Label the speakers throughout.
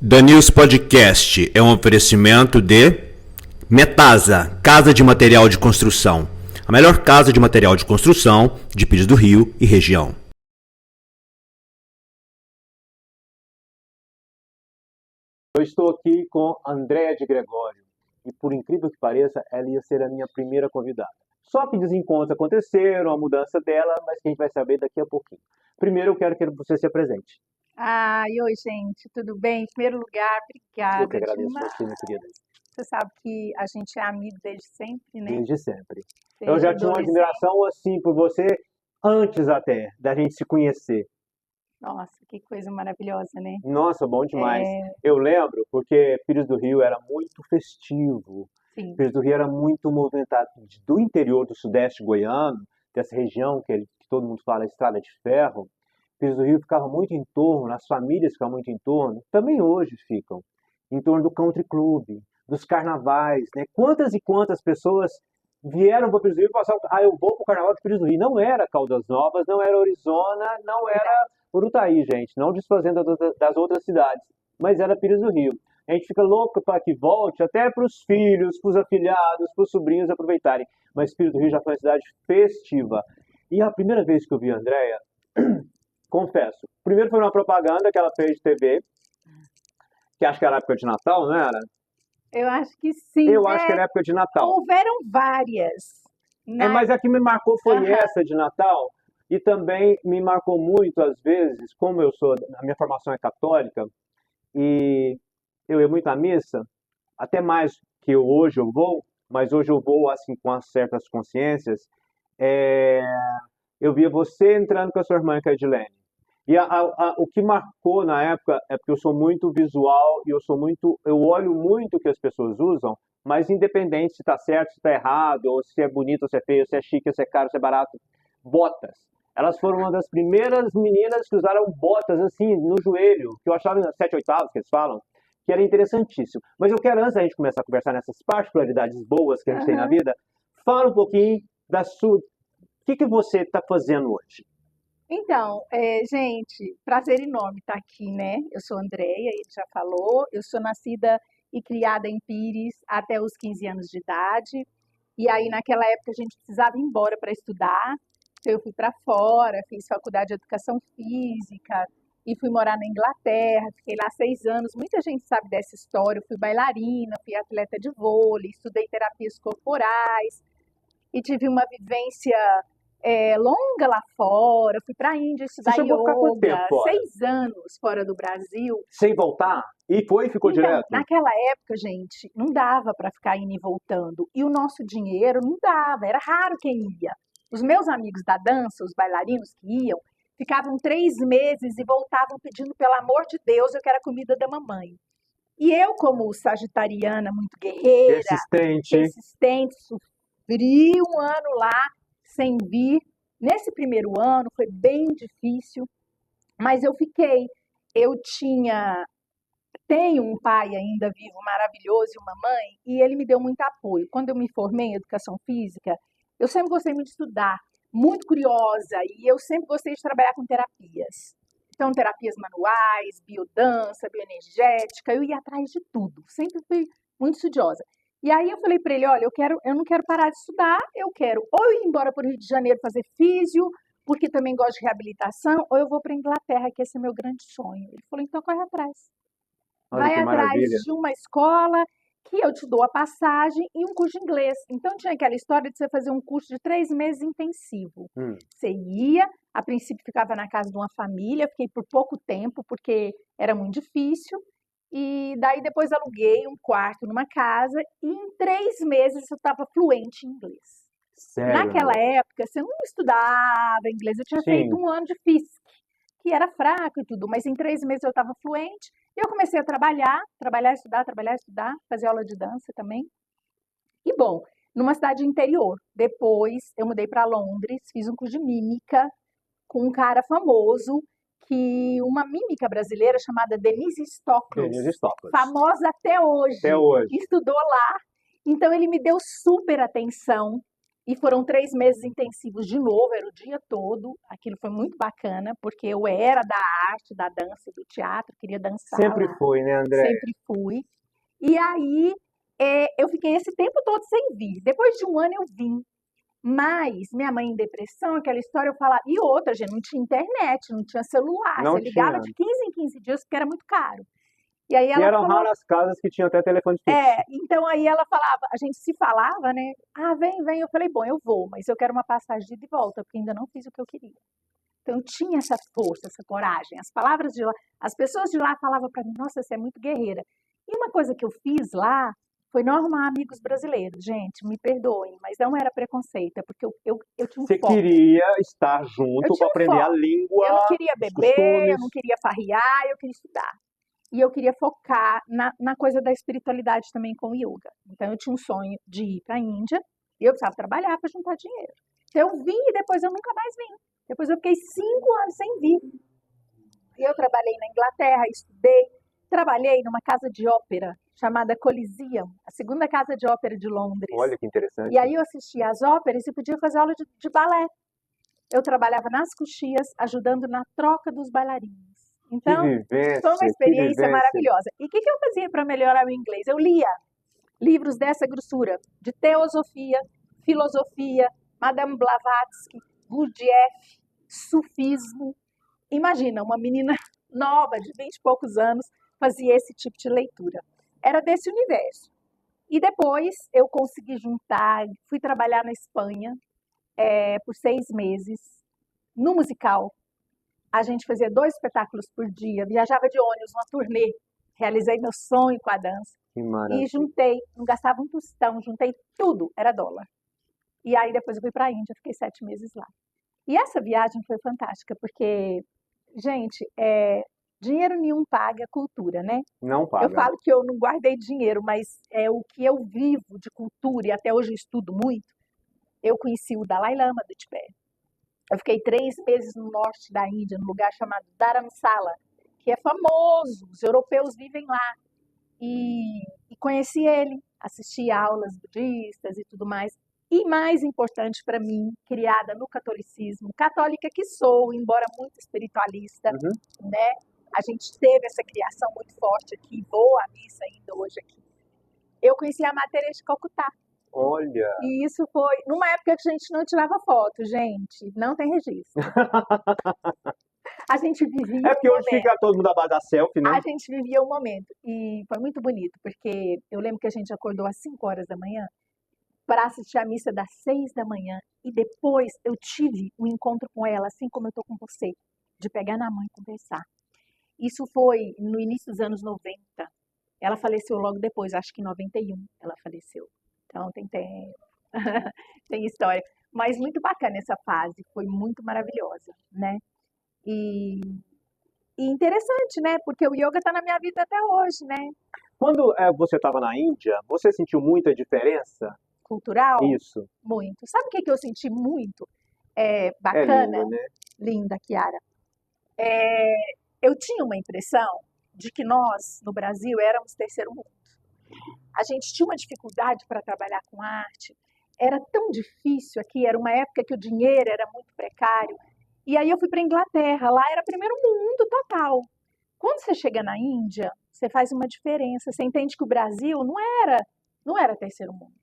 Speaker 1: Danils Podcast é um oferecimento de Metasa, Casa de Material de Construção. A melhor casa de material de construção de Pires do Rio e região.
Speaker 2: Eu estou aqui com Andréa de Gregório e, por incrível que pareça, ela ia ser a minha primeira convidada. Só que desencontros aconteceram, a mudança dela, mas que a gente vai saber daqui a pouquinho. Primeiro eu quero que você se apresente.
Speaker 3: Oi, gente, tudo bem? Em primeiro lugar, obrigada
Speaker 2: Eu que agradeço
Speaker 3: demais.
Speaker 2: você, minha querida.
Speaker 3: Você sabe que a gente é amigo desde sempre, né?
Speaker 2: Desde sempre. Eu
Speaker 3: Desde
Speaker 2: já tinha uma
Speaker 3: adolescente.
Speaker 2: admiração assim por você antes até da gente se conhecer.
Speaker 3: Nossa, que coisa maravilhosa, né?
Speaker 2: Nossa, bom demais. Eu lembro porque Pires do Rio era muito festivo.
Speaker 3: Sim,
Speaker 2: Pires do Rio era muito movimentado do interior do sudeste goiano, dessa região que todo mundo fala Estrada de Ferro. Pires do Rio ficava muito em torno, as famílias ficavam muito em torno, também hoje ficam, em torno do country club, dos carnavais, né? Quantas e quantas pessoas vieram para Pires do Rio e passavam, eu vou para o carnaval de Pires do Rio. Não era Caldas Novas, não era Orizona, não era Urutaí, gente, não desfazendo das outras cidades, mas era Pires do Rio. A gente fica louco para que volte até para os filhos, para os afilhados, para os sobrinhos aproveitarem. Mas Pires do Rio já foi uma cidade festiva. E a primeira vez que eu vi a Andréa, confesso, primeiro foi uma propaganda que ela fez de TV, que acho que era época de Natal, não era?
Speaker 3: eu acho que sim.
Speaker 2: Eu acho que era época de Natal.
Speaker 3: Houveram várias.
Speaker 2: Mas a que me marcou foi
Speaker 3: Aham.
Speaker 2: essa de Natal. E também me marcou muito, às vezes, como a minha formação é católica, e eu ia muito à missa, até mais que hoje eu vou, mas hoje eu vou assim com certas consciências. é, eu via você entrando com a sua irmã, que é a Edilene. E o que marcou na época é porque eu sou muito visual e eu olho muito o que as pessoas usam, mas independente se está certo, se está errado, ou se é bonito, ou se é feio, se é chique, ou se é caro, se é barato, botas. Elas foram uma das primeiras meninas que usaram botas assim no joelho, que eu achava nas 7/8 que eles falam, que era interessantíssimo. Mas eu quero, antes da gente começar a conversar nessas particularidades boas que a gente tem na vida, fala um pouquinho da sua. O que você está fazendo hoje?
Speaker 3: Então, gente, prazer enorme estar aqui, né? Eu sou Andréia, ele já falou. Eu sou nascida e criada em Pires até os 15 anos de idade. E aí, naquela época, a gente precisava ir embora para estudar. Então, eu fui para fora, fiz faculdade de educação física e fui morar na Inglaterra. Fiquei lá 6 anos. Muita gente sabe dessa história. Eu fui bailarina, fui atleta de vôlei, estudei terapias corporais e tive uma vivência longa lá fora. Fui para a Índia estudar
Speaker 2: Você chegou a ficar quanto tempo
Speaker 3: yoga,
Speaker 2: fora?
Speaker 3: 6 anos fora do Brasil.
Speaker 2: Sem voltar? E ficou
Speaker 3: Então,
Speaker 2: direto?
Speaker 3: naquela época, gente, não dava para ficar indo e voltando. E o nosso dinheiro não dava, era raro quem ia. Os meus amigos da dança, os bailarinos que iam, ficavam 3 meses e voltavam pedindo, pelo amor de Deus, eu quero a comida da mamãe. E eu, como sagitariana, muito guerreira,
Speaker 2: Persistente.
Speaker 3: persistente, sofri um ano lá sem vir. Nesse primeiro ano foi bem difícil, mas eu fiquei. Eu tenho um pai ainda vivo maravilhoso e uma mãe, e ele me deu muito apoio. Quando eu me formei em educação física, eu sempre gostei muito de estudar, muito curiosa, e eu sempre gostei de trabalhar com terapias. Então, terapias manuais, biodança, bioenergética, eu ia atrás de tudo, sempre fui muito estudiosa. E aí eu falei para ele, olha, eu não quero parar de estudar, eu quero ou ir embora para o Rio de Janeiro fazer físio, porque também gosto de reabilitação, ou eu vou para a Inglaterra, que esse é meu grande sonho. Ele falou, então corre atrás.
Speaker 2: Olha
Speaker 3: Vai
Speaker 2: que
Speaker 3: atrás
Speaker 2: maravilha.
Speaker 3: de uma escola que eu te dou a passagem e um curso de inglês. Então tinha aquela história de você fazer um curso de 3 meses intensivo. Você ia, a princípio ficava na casa de uma família, fiquei por pouco tempo, porque era muito difícil. E daí depois aluguei um quarto numa casa e em 3 meses eu estava fluente em inglês.
Speaker 2: Sério?
Speaker 3: Naquela época, você não estudava inglês. Eu tinha
Speaker 2: Sim.
Speaker 3: feito um ano de física, que era fraco e tudo, mas em 3 meses eu estava fluente. E eu comecei a trabalhar, estudar, fazer aula de dança também. E bom, numa cidade interior. Depois eu mudei para Londres, fiz um curso de mímica com um cara famoso, uma mímica brasileira chamada Denise Stoklos,
Speaker 2: Denise Stoklos.
Speaker 3: famosa até hoje.
Speaker 2: Até hoje.
Speaker 3: Estudou lá. Então ele me deu super atenção. E foram 3 meses intensivos de novo, era o dia todo. Aquilo foi muito bacana, porque eu era da arte, da dança, do teatro, queria dançar
Speaker 2: Sempre
Speaker 3: lá,
Speaker 2: foi, né, André?
Speaker 3: sempre fui. E aí eu fiquei esse tempo todo sem vir. Depois de um ano eu vim. Mas minha mãe em depressão, aquela história, eu falava. E outra, gente, não tinha internet, não tinha celular.
Speaker 2: Não
Speaker 3: Você ligava
Speaker 2: tinha.
Speaker 3: de 15 em 15 dias, porque era muito caro. E aí
Speaker 2: E
Speaker 3: ela
Speaker 2: eram
Speaker 3: falou.
Speaker 2: raras casas que tinham até telefone fixo.
Speaker 3: Então aí ela falava, a gente se falava, né? Ah, vem, vem. Eu falei, bom, eu vou, mas eu quero uma passagem de ida e volta, porque ainda não fiz o que eu queria. Então eu tinha essa força, essa coragem. As palavras de lá, as pessoas de lá falavam para mim, nossa, você é muito guerreira. E uma coisa que eu fiz lá foi não arrumar amigos brasileiros. Gente, me perdoem, mas não era preconceito, é porque eu tinha um
Speaker 2: Você
Speaker 3: foco.
Speaker 2: queria estar
Speaker 3: Eu
Speaker 2: junto
Speaker 3: tinha
Speaker 2: para aprender a
Speaker 3: foco.
Speaker 2: língua,
Speaker 3: Eu não queria
Speaker 2: os
Speaker 3: beber, eu
Speaker 2: costumes.
Speaker 3: não queria farriar, eu queria estudar. E eu queria focar na coisa da espiritualidade também com o yoga. Então eu tinha um sonho de ir para a Índia e eu precisava trabalhar para juntar dinheiro. Então eu vim e depois eu nunca mais vim. Depois eu fiquei 5 anos sem vir. E eu trabalhei na Inglaterra, estudei, trabalhei numa casa de ópera chamada Coliseum, a segunda casa de ópera de Londres.
Speaker 2: Olha que interessante.
Speaker 3: E aí eu assistia às óperas e podia fazer aula de balé. Eu trabalhava nas coxias, ajudando na troca dos bailarinos. Então,
Speaker 2: Que vivência,
Speaker 3: foi uma
Speaker 2: que
Speaker 3: experiência
Speaker 2: vivência.
Speaker 3: maravilhosa. E o que eu fazia para melhorar o inglês? Eu lia livros dessa grossura, de teosofia, filosofia, Madame Blavatsky, Gurdjieff, sufismo. Imagina, uma menina nova, de 20 e poucos anos, fazia esse tipo de leitura. Era desse universo. E depois eu consegui juntar, fui trabalhar na Espanha por 6 meses, no musical. A gente fazia 2 espetáculos por dia, viajava de ônibus, uma turnê. Realizei meu sonho com a dança.
Speaker 2: Que
Speaker 3: E
Speaker 2: maravilha.
Speaker 3: juntei, não gastava um tostão, juntei tudo, era dólar. E aí depois eu fui para a Índia, fiquei 7 meses lá. E essa viagem foi fantástica, porque, gente, dinheiro nenhum paga cultura, né?
Speaker 2: Não
Speaker 3: Eu
Speaker 2: paga.
Speaker 3: falo que eu não guardei dinheiro, mas é o que eu vivo de cultura, e até hoje eu estudo muito. Eu conheci o Dalai Lama do Tibete. Eu fiquei 3 meses no norte da Índia, num lugar chamado Dharamsala, que é famoso, os europeus vivem lá. E conheci ele, assisti aulas budistas e tudo mais. E mais importante para mim, criada no catolicismo, católica que sou, embora muito espiritualista,
Speaker 2: Uhum.
Speaker 3: né? A gente teve essa criação muito forte aqui, vou à missa ainda hoje aqui. Eu conheci a Madre Teresa de Calcutá.
Speaker 2: Olha.
Speaker 3: E isso foi numa época que a gente não tirava foto, gente, não tem registro. A gente vivia
Speaker 2: É porque
Speaker 3: um
Speaker 2: hoje
Speaker 3: momento.
Speaker 2: fica todo mundo à base da selfie, né?
Speaker 3: A gente vivia um momento e foi muito bonito, porque eu lembro que a gente acordou às 5 horas da manhã para assistir a missa das 6 da manhã e depois eu tive um encontro com ela, assim como eu tô com você, de pegar na mão e conversar. Isso foi no início dos anos 90. Ela faleceu logo depois, acho que em 91 ela faleceu. Então tem tem história, mas muito bacana essa fase, foi muito maravilhosa, né? E interessante, né? Porque o yoga está na minha vida até hoje, né?
Speaker 2: Quando você estava na Índia, você sentiu muita diferença?
Speaker 3: Cultural,
Speaker 2: Isso.
Speaker 3: muito. Sabe o que eu senti muito
Speaker 2: É
Speaker 3: bacana,
Speaker 2: lindo, né?
Speaker 3: linda, Kiara? Eu tinha uma impressão de que nós, no Brasil, éramos terceiro mundo. A gente tinha uma dificuldade para trabalhar com arte. Era tão difícil aqui, era uma época que o dinheiro era muito precário. E aí eu fui para a Inglaterra, lá era primeiro mundo total. Quando você chega na Índia, você faz uma diferença. Você entende que o Brasil não era terceiro mundo.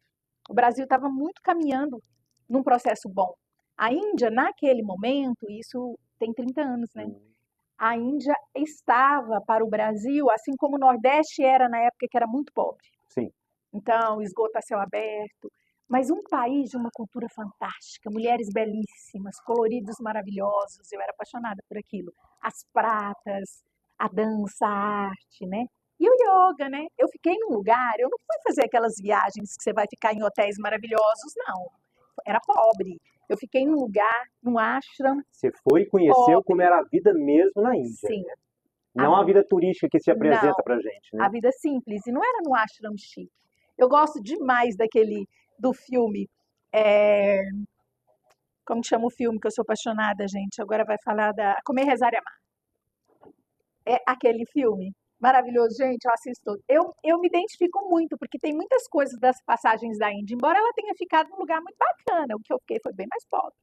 Speaker 3: O Brasil estava muito caminhando num processo bom. A Índia, naquele momento, isso tem 30 anos, né? A Índia estava para o Brasil, assim como o Nordeste era na época que era muito pobre.
Speaker 2: Sim.
Speaker 3: Então, esgoto a céu aberto. Mas um país de uma cultura fantástica, mulheres belíssimas, coloridos maravilhosos, eu era apaixonada por aquilo. As pratas, a dança, a arte, né? E o yoga, né? Eu fiquei num lugar, eu não fui fazer aquelas viagens que você vai ficar em hotéis maravilhosos, não. Era pobre. Eu fiquei num lugar, num ashram.
Speaker 2: Você foi e conheceu
Speaker 3: Pobre.
Speaker 2: como era a vida mesmo na Índia.
Speaker 3: Sim.
Speaker 2: Né? Não a vida turística que se apresenta
Speaker 3: Não.
Speaker 2: pra gente, né?
Speaker 3: A vida simples. E não era num ashram chique. Eu gosto demais do filme. Como que chama o filme que eu sou apaixonada, gente? Agora vai falar da Comer, Rezar e Amar. É aquele filme Maravilhoso, gente, eu assisto. Eu me identifico muito, porque tem muitas coisas das passagens da Índia, embora ela tenha ficado num lugar muito bacana, o que eu fiquei foi bem mais pobre.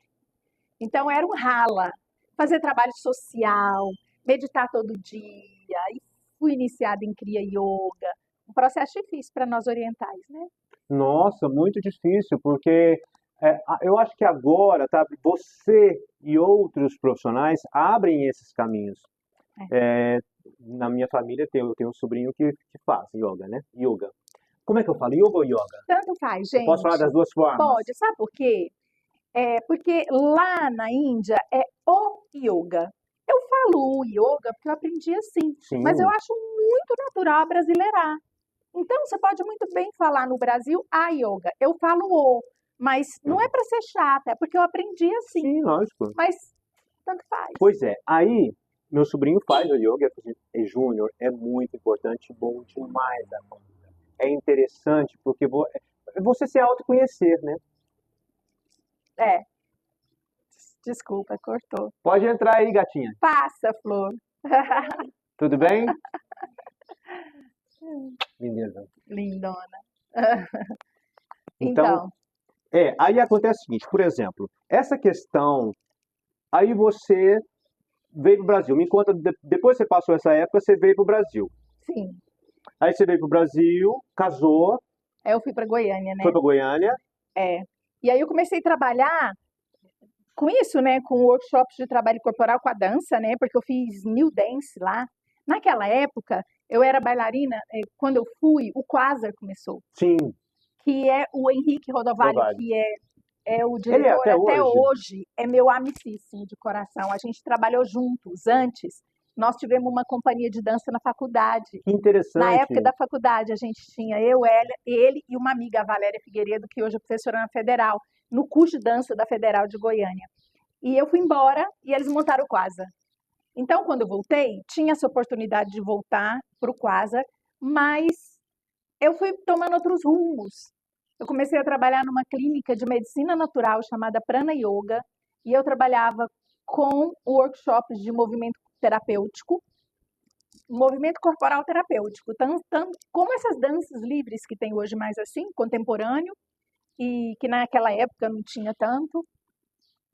Speaker 3: Então era um rala, fazer trabalho social, meditar todo dia, e fui iniciada em Kriya Yoga, um processo difícil para nós orientais, né?
Speaker 2: Nossa, muito difícil, porque eu acho que agora, tá, você e outros profissionais abrem esses caminhos. É, na minha família eu tenho um sobrinho que faz yoga, né? Yoga. Como é que eu falo? Yoga ou yoga?
Speaker 3: Tanto faz,
Speaker 2: Eu posso falar
Speaker 3: gente.
Speaker 2: das duas formas?
Speaker 3: Pode, sabe por quê? Porque lá na Índia é o yoga. Eu falo o yoga porque eu aprendi assim,
Speaker 2: Sim.
Speaker 3: mas eu acho muito natural brasileirar. Então você pode muito bem falar no Brasil a yoga. Eu falo o, mas não é para ser chata, é porque eu aprendi assim.
Speaker 2: Sim, lógico.
Speaker 3: Mas tanto faz.
Speaker 2: Pois é, aí meu sobrinho faz o yoga, é júnior, é muito importante, bom demais da conta. É interessante porque você se autoconhecer, né?
Speaker 3: É, desculpa, cortou.
Speaker 2: Pode entrar aí, gatinha.
Speaker 3: Passa, Flor.
Speaker 2: Tudo bem? Lindeza.
Speaker 3: Lindona.
Speaker 2: Então, aí acontece o seguinte, por exemplo, essa questão, aí você veio para o Brasil, me conta, depois que você passou essa época, você veio para o Brasil.
Speaker 3: Sim.
Speaker 2: Aí você veio para o Brasil, casou,
Speaker 3: Eu fui para Goiânia, né?
Speaker 2: foi para Goiânia.
Speaker 3: E aí eu comecei a trabalhar com isso, né? Com workshops de trabalho corporal com a dança, né? Porque eu fiz New Dance lá. Naquela época, eu era bailarina, quando eu fui, o Quasar começou.
Speaker 2: Sim.
Speaker 3: Que é o Henrique Rodovalho, que é o diretor
Speaker 2: até
Speaker 3: hoje, é meu amicíssimo de coração. A gente trabalhou juntos antes. Nós tivemos uma companhia de dança na faculdade.
Speaker 2: Que interessante.
Speaker 3: Na época da faculdade, a gente tinha ele e uma amiga, a Valéria Figueiredo, que hoje é professora na Federal, no curso de dança da Federal de Goiânia. E eu fui embora e eles montaram o Quasar. Então, quando eu voltei, tinha essa oportunidade de voltar para o Quasar, mas eu fui tomando outros rumos. Eu comecei a trabalhar numa clínica de medicina natural chamada Prana Yoga, e eu trabalhava com workshops de movimento terapêutico, movimento corporal terapêutico, tanto como essas danças livres que tem hoje mais assim, contemporâneo, e que naquela época não tinha tanto,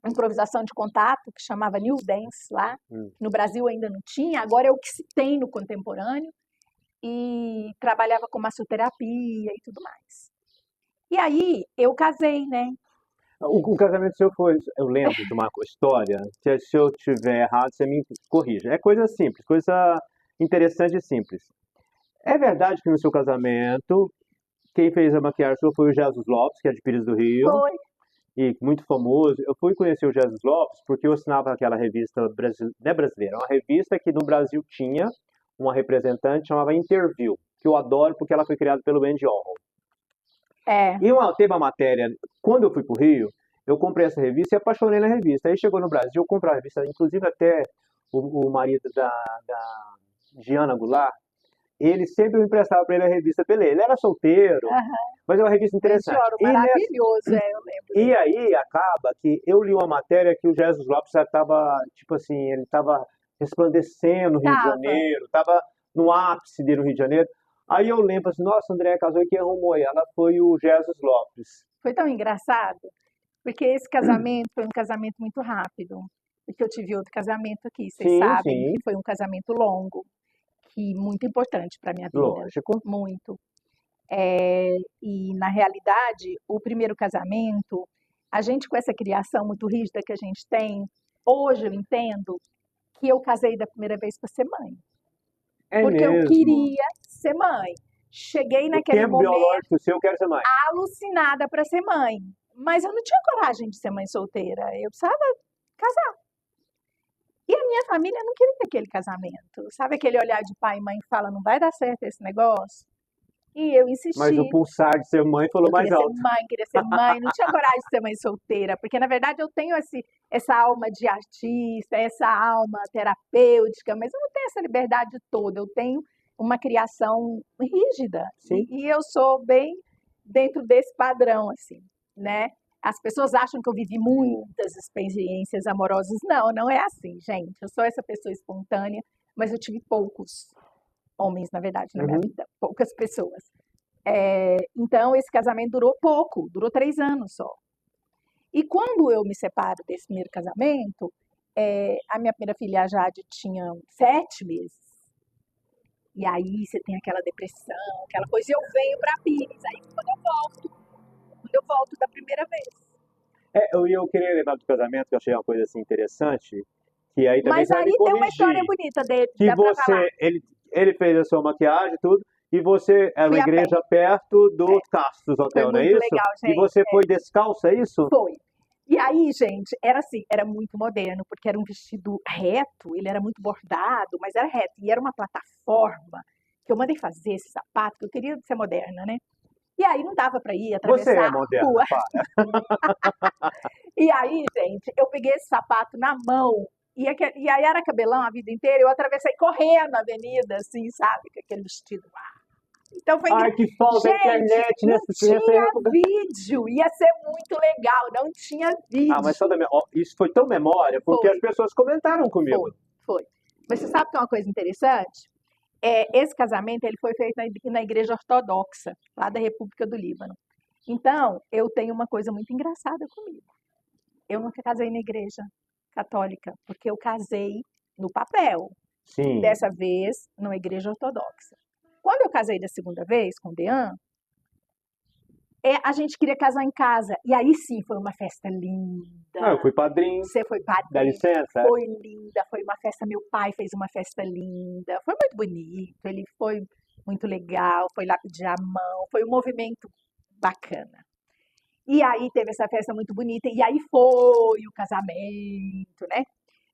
Speaker 3: improvisação de contato, que chamava New Dance lá, no Brasil ainda não tinha, agora é o que se tem no contemporâneo, e trabalhava com massoterapia e tudo mais. E aí eu casei, né?
Speaker 2: O casamento seu foi, eu lembro de uma história, se eu tiver errado, você me corrija. É coisa simples, coisa interessante e simples. É verdade que no seu casamento, quem fez a maquiagem sua foi o Jesus Lopes, que é de Pires do Rio.
Speaker 3: Foi.
Speaker 2: E muito famoso. Eu fui conhecer o Jesus Lopes porque eu assinava aquela revista brasileira, uma revista que no Brasil tinha uma representante chamava Interview, que eu adoro porque ela foi criada pelo Andy Warhol. E teve uma matéria, quando eu fui para o Rio, eu comprei essa revista e apaixonei na revista. Aí chegou no Brasil, eu comprei a revista, inclusive até o marido da Giana Goulart, ele sempre me emprestava para ele a revista pela ele. Ele era solteiro, mas é uma revista interessante.
Speaker 3: Maravilhoso, eu lembro.
Speaker 2: E aí acaba que eu li uma matéria que o Jesus Lopes já estava, tipo assim, ele estava resplandecendo no Rio de Janeiro, estava no ápice dele no Rio de Janeiro. Aí eu lembro assim, nossa, André casou e quem arrumou ela foi o Jesus Lopes.
Speaker 3: Foi tão engraçado, porque esse casamento foi um casamento muito rápido. Porque eu tive outro casamento aqui, vocês sabem que foi um casamento longo, que muito importante para minha vida.
Speaker 2: Lógico.
Speaker 3: Muito. E na realidade, o primeiro casamento, a gente com essa criação muito rígida que a gente tem, hoje eu entendo que eu casei da primeira vez para ser mãe. Porque eu queria ser mãe. Cheguei naquele momento
Speaker 2: biológico seu, eu quero ser mãe.
Speaker 3: Alucinada para ser mãe. Mas eu não tinha coragem de ser mãe solteira. Eu precisava casar. E a minha família não queria aquele casamento. Sabe aquele olhar de pai e mãe que fala, não vai dar certo esse negócio? E eu insisti.
Speaker 2: Mas o pulsar de ser mãe falou mais alto.
Speaker 3: Queria ser mãe, não tinha coragem de ser mãe solteira, porque na verdade eu tenho essa alma de artista, essa alma terapêutica, mas eu não tenho essa liberdade toda, eu tenho uma criação rígida. E eu sou bem dentro desse padrão, assim, né? As pessoas acham que eu vivi muitas experiências amorosas. Não, não é assim, gente. Eu sou essa pessoa espontânea, mas eu tive poucos. homens, na verdade, na minha
Speaker 2: Uhum.
Speaker 3: vida, poucas pessoas. Então, esse casamento durou pouco, durou 3 anos só. E quando eu me separo desse primeiro casamento, a minha primeira filha, a Jade, tinha 7 meses. E aí você tem aquela depressão, aquela coisa, e eu venho para Pires. Aí quando eu volto da primeira vez.
Speaker 2: Eu queria lembrar do casamento, que eu achei uma coisa assim interessante, que aí também
Speaker 3: Mas
Speaker 2: você vai
Speaker 3: aí
Speaker 2: me
Speaker 3: tem uma história
Speaker 2: corrigir,
Speaker 3: bonita dele,
Speaker 2: que
Speaker 3: dá para falar.
Speaker 2: ele fez a sua maquiagem e tudo, e você é uma
Speaker 3: Fui a pé.
Speaker 2: igreja perto do Castos
Speaker 3: Foi
Speaker 2: Hotel, não é
Speaker 3: muito
Speaker 2: isso?
Speaker 3: legal,
Speaker 2: E
Speaker 3: gente.
Speaker 2: você foi descalça, é isso?
Speaker 3: Foi. E aí, gente, era assim, era muito moderno, porque era um vestido reto, ele era muito bordado, mas era reto. E era uma plataforma que eu mandei fazer esse sapato, que eu queria ser moderna, né? E aí não dava para ir
Speaker 2: Você
Speaker 3: atravessar
Speaker 2: é
Speaker 3: a
Speaker 2: moderna,
Speaker 3: rua.
Speaker 2: para.
Speaker 3: E aí, gente, eu peguei esse sapato na mão. E aí era cabelão a vida inteira, eu atravessei correndo a avenida, assim, sabe? Com aquele vestido lá. Então foi
Speaker 2: Ai, que falta a
Speaker 3: Gente,
Speaker 2: internet
Speaker 3: não
Speaker 2: nessa
Speaker 3: tinha
Speaker 2: época.
Speaker 3: vídeo, ia ser muito legal, não tinha
Speaker 2: Ah, mas só
Speaker 3: vídeo.
Speaker 2: isso foi tão memória, porque
Speaker 3: Foi,
Speaker 2: as pessoas comentaram comigo.
Speaker 3: foi. Mas você sabe que é uma coisa interessante? Esse casamento ele foi feito na igreja ortodoxa, lá da República do Líbano. Então, eu tenho uma coisa muito engraçada comigo. Eu nunca casei na igreja católica, porque eu casei no papel.
Speaker 2: Sim.
Speaker 3: Dessa vez, numa igreja ortodoxa. Quando eu casei da segunda vez com o Dean, a gente queria casar em casa. E aí sim, foi uma festa linda.
Speaker 2: Não, eu fui padrinho.
Speaker 3: Você foi
Speaker 2: Dá
Speaker 3: padrinho.
Speaker 2: licença?
Speaker 3: Foi linda, foi uma festa. Meu pai fez uma festa linda. Foi muito bonito, ele foi muito legal. Foi lá pedir a mão, foi um movimento bacana. E aí teve essa festa muito bonita. E aí foi o casamento, né?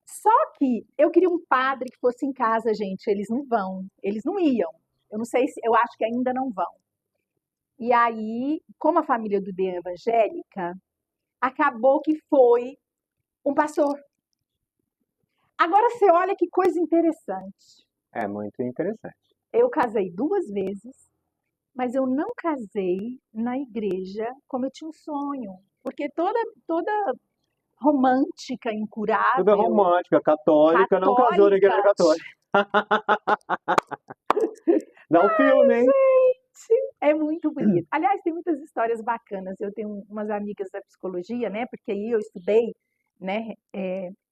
Speaker 3: Só que eu queria um padre que fosse em casa, gente. Eles não vão, eles não iam. Eu não sei se, eu acho que ainda não vão. E aí, como a família do Dean é evangélica, acabou que foi um pastor. Agora você olha que coisa interessante.
Speaker 2: É muito interessante.
Speaker 3: Eu casei 2 vezes, mas eu não casei na igreja como eu tinha um sonho. Porque toda romântica,
Speaker 2: Tudo é
Speaker 3: incurável,
Speaker 2: romântica, católica, não casou na igreja católica. Dá um filme, hein?
Speaker 3: é muito bonito. Aliás, tem muitas histórias bacanas. Eu tenho umas amigas da psicologia, né? Porque aí eu estudei, né?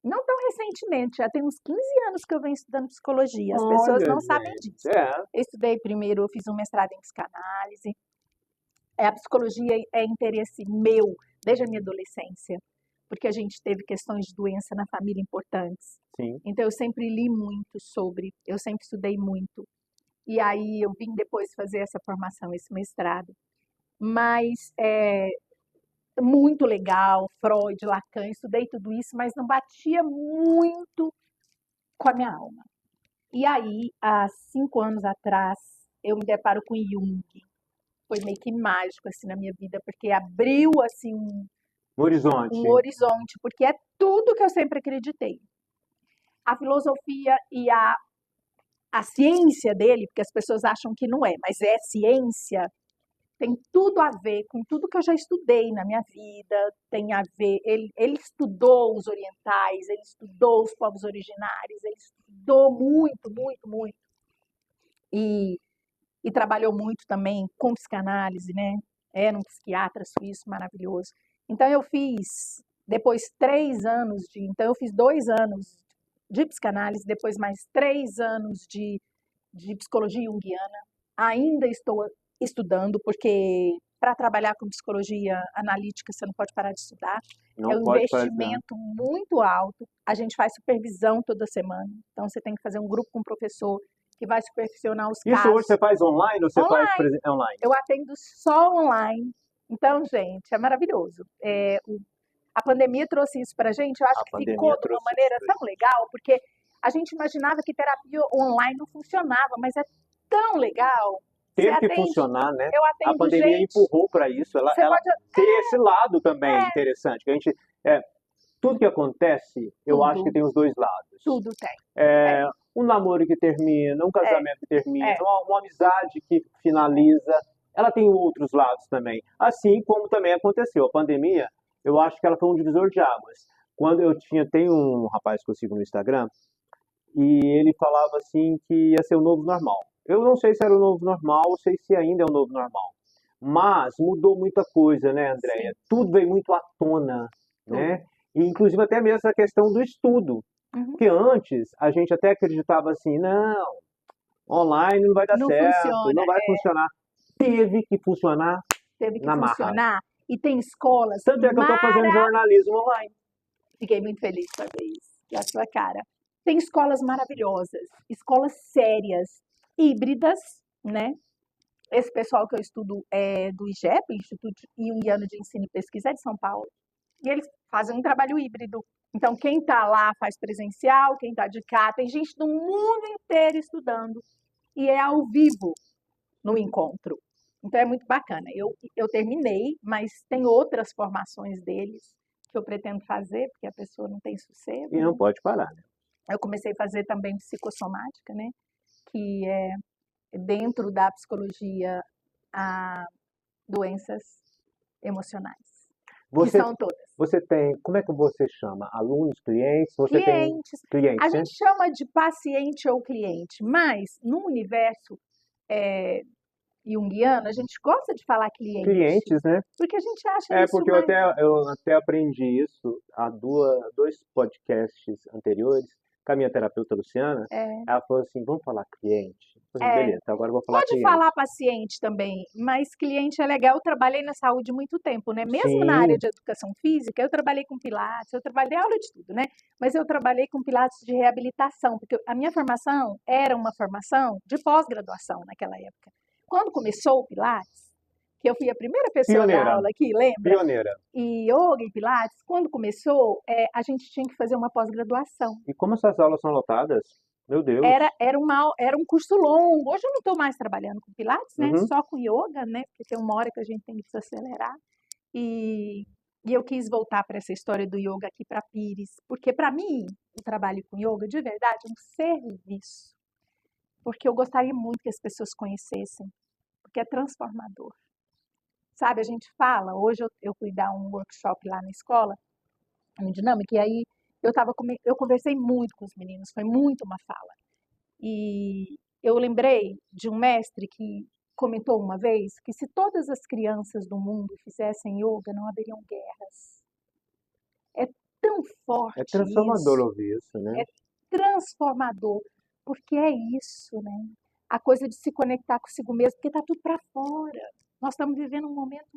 Speaker 3: Não tão recentemente, já tem uns 15 anos que eu venho estudando psicologia. As pessoas
Speaker 2: Olha,
Speaker 3: não sabem
Speaker 2: gente,
Speaker 3: disso.
Speaker 2: é.
Speaker 3: Eu estudei primeiro, eu fiz um mestrado em psicanálise. A psicologia é interesse meu desde a minha adolescência, porque a gente teve questões de doença na família importantes.
Speaker 2: Sim.
Speaker 3: Então eu sempre li muito sobre, eu sempre estudei muito. E aí eu vim depois fazer essa formação, esse mestrado. Mas muito legal, Freud, Lacan, estudei tudo isso, mas não batia muito com a minha alma. E aí, há 5 anos atrás, eu me deparo com Jung. Foi meio que mágico assim na minha vida, porque abriu assim um horizonte, porque é tudo que eu sempre acreditei. A filosofia e a ciência dele, porque as pessoas acham que não é, mas é ciência, tem tudo a ver com tudo que eu já estudei na minha vida, tem a ver, ele estudou os orientais, ele estudou os povos originários, ele estudou muito, muito, muito. E trabalhou muito também com psicanálise, né? Era um psiquiatra suíço maravilhoso. Então eu fiz, depois 3 anos então eu fiz 2 anos de psicanálise, depois mais 3 anos de psicologia junguiana. Ainda estou estudando, porque para trabalhar com psicologia analítica você não pode parar de estudar.
Speaker 2: Não
Speaker 3: é um
Speaker 2: pode
Speaker 3: investimento muito alto. A gente faz supervisão toda semana. Então você tem que fazer um grupo com o professor que vai supervisionar os casos.
Speaker 2: Isso hoje você faz online ou você faz online?
Speaker 3: Eu atendo só online. Então, gente, é maravilhoso. A pandemia trouxe isso pra gente, eu acho que ficou de uma maneira tão legal, porque a gente imaginava que terapia online não funcionava, mas é tão legal.
Speaker 2: Teve que funcionar, né?
Speaker 3: Eu atendo
Speaker 2: a pandemia empurrou para isso. Ela tem esse lado também interessante, que a gente... tudo que acontece, eu acho que tem os dois lados.
Speaker 3: Tudo tem.
Speaker 2: Um namoro que termina, um casamento que termina, uma amizade que finaliza, ela tem outros lados também. Assim como também aconteceu. A pandemia, eu acho que ela foi um divisor de águas. Quando tem um rapaz que eu sigo no Instagram, e ele falava assim que ia ser o novo normal. Eu não sei se era o novo normal, ou sei se ainda é o novo normal. Mas mudou muita coisa, né, Andréia?
Speaker 3: Sim,
Speaker 2: Tudo veio muito à tona,
Speaker 3: tudo.
Speaker 2: né? E inclusive até mesmo essa questão do estudo.
Speaker 3: Uhum.
Speaker 2: Porque antes a gente até acreditava assim, não, online não vai dar
Speaker 3: Não
Speaker 2: certo,
Speaker 3: funciona,
Speaker 2: não vai funcionar. Teve que funcionar
Speaker 3: teve que
Speaker 2: na marra.
Speaker 3: funcionar. E tem escolas
Speaker 2: Tanto é que eu estou fazendo
Speaker 3: maravilhosas.
Speaker 2: jornalismo online.
Speaker 3: Fiquei muito feliz de saber isso, da sua cara. Tem escolas maravilhosas, escolas sérias, híbridas, né? Esse pessoal que eu estudo é do IGEP, Instituto Jungiano de Ensino e Pesquisa, é de São Paulo. E eles fazem um trabalho híbrido. Então, quem está lá faz presencial, quem está de cá, tem gente do mundo inteiro estudando. E é ao vivo no encontro. Então, é muito bacana. Eu terminei, mas tem outras formações deles que eu pretendo fazer, porque a pessoa não tem sossego,
Speaker 2: E
Speaker 3: né?
Speaker 2: não pode parar, né?
Speaker 3: Eu comecei a fazer também psicossomática, né? Que é dentro da psicologia a doenças emocionais, que
Speaker 2: Você,
Speaker 3: são todas.
Speaker 2: você tem, como é que você chama? Alunos, clientes? Você tem
Speaker 3: Clientes. A
Speaker 2: clientes, né?
Speaker 3: gente chama de paciente ou cliente, mas no universo é, junguiano, a gente gosta de falar cliente,
Speaker 2: Clientes, né?
Speaker 3: porque a gente acha
Speaker 2: É,
Speaker 3: isso
Speaker 2: porque
Speaker 3: mais.
Speaker 2: eu até aprendi isso há dois podcasts anteriores com a minha terapeuta Luciana.
Speaker 3: É,
Speaker 2: Ela falou assim, vamos falar cliente? Eu falei,
Speaker 3: é,
Speaker 2: beleza, então agora eu vou falar
Speaker 3: pode falar
Speaker 2: cliente.
Speaker 3: paciente também, mas cliente é legal. Eu trabalhei na saúde muito tempo, né? Mesmo na área
Speaker 2: Sim,
Speaker 3: de educação física, eu trabalhei com pilates, eu trabalhei aula de tudo, né? Mas eu trabalhei com pilates de reabilitação, porque a minha formação era uma formação de pós-graduação naquela época. Quando começou o pilates, que eu fui a primeira pessoa da
Speaker 2: pioneira,
Speaker 3: aula aqui, lembra?
Speaker 2: pioneira.
Speaker 3: E yoga e pilates, quando começou, a gente tinha que fazer uma pós-graduação.
Speaker 2: E como essas aulas são lotadas? Meu Deus.
Speaker 3: Era um curso longo. Hoje eu não estou mais trabalhando com pilates, né?
Speaker 2: Uhum.
Speaker 3: Só com yoga, né? Porque tem uma hora que a gente tem que desacelerar. E, e eu quis voltar para essa história do yoga aqui para Pires, porque para mim o trabalho com yoga de verdade é um serviço, porque eu gostaria muito que as pessoas conhecessem, porque é transformador. Sabe, a gente fala, hoje eu fui dar um workshop lá na escola, em dinâmica, e aí eu conversei muito com os meninos, foi muito uma fala. E eu lembrei de um mestre que comentou uma vez que se todas as crianças do mundo fizessem yoga, não haveriam guerras. É tão
Speaker 2: É
Speaker 3: forte
Speaker 2: transformador
Speaker 3: isso,
Speaker 2: ouvir isso, né?
Speaker 3: é transformador, porque é isso, né? A coisa de se conectar consigo mesmo, porque está tudo para fora. Nós estamos vivendo um momento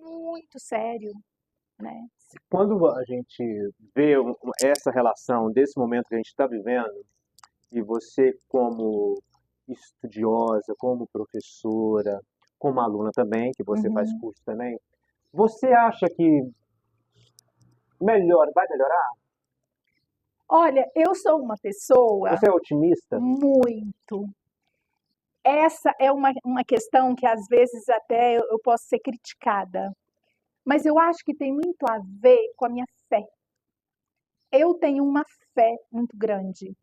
Speaker 3: muito sério, né?
Speaker 2: Quando a gente vê essa relação desse momento que a gente está vivendo, e você como estudiosa, como professora, como aluna também, que você faz
Speaker 3: Uhum.
Speaker 2: curso também, você acha que vai melhorar?
Speaker 3: Olha, eu sou uma pessoa
Speaker 2: Você é otimista?
Speaker 3: muito. Essa é uma questão que às vezes até eu posso ser criticada, mas eu acho que tem muito a ver com a minha fé. Eu tenho uma fé muito grande.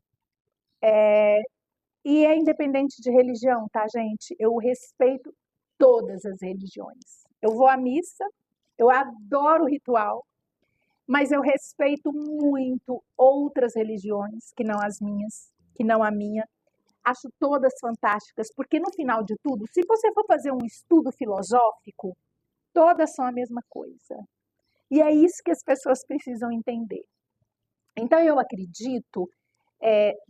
Speaker 3: E é independente de religião, tá, gente? Eu respeito todas as religiões. Eu vou à missa, eu adoro o ritual, mas eu respeito muito outras religiões que não as minhas, que não a minha. Acho todas fantásticas, porque no final de tudo, se você for fazer um estudo filosófico, todas são a mesma coisa. E é isso que as pessoas precisam entender. Então, eu acredito,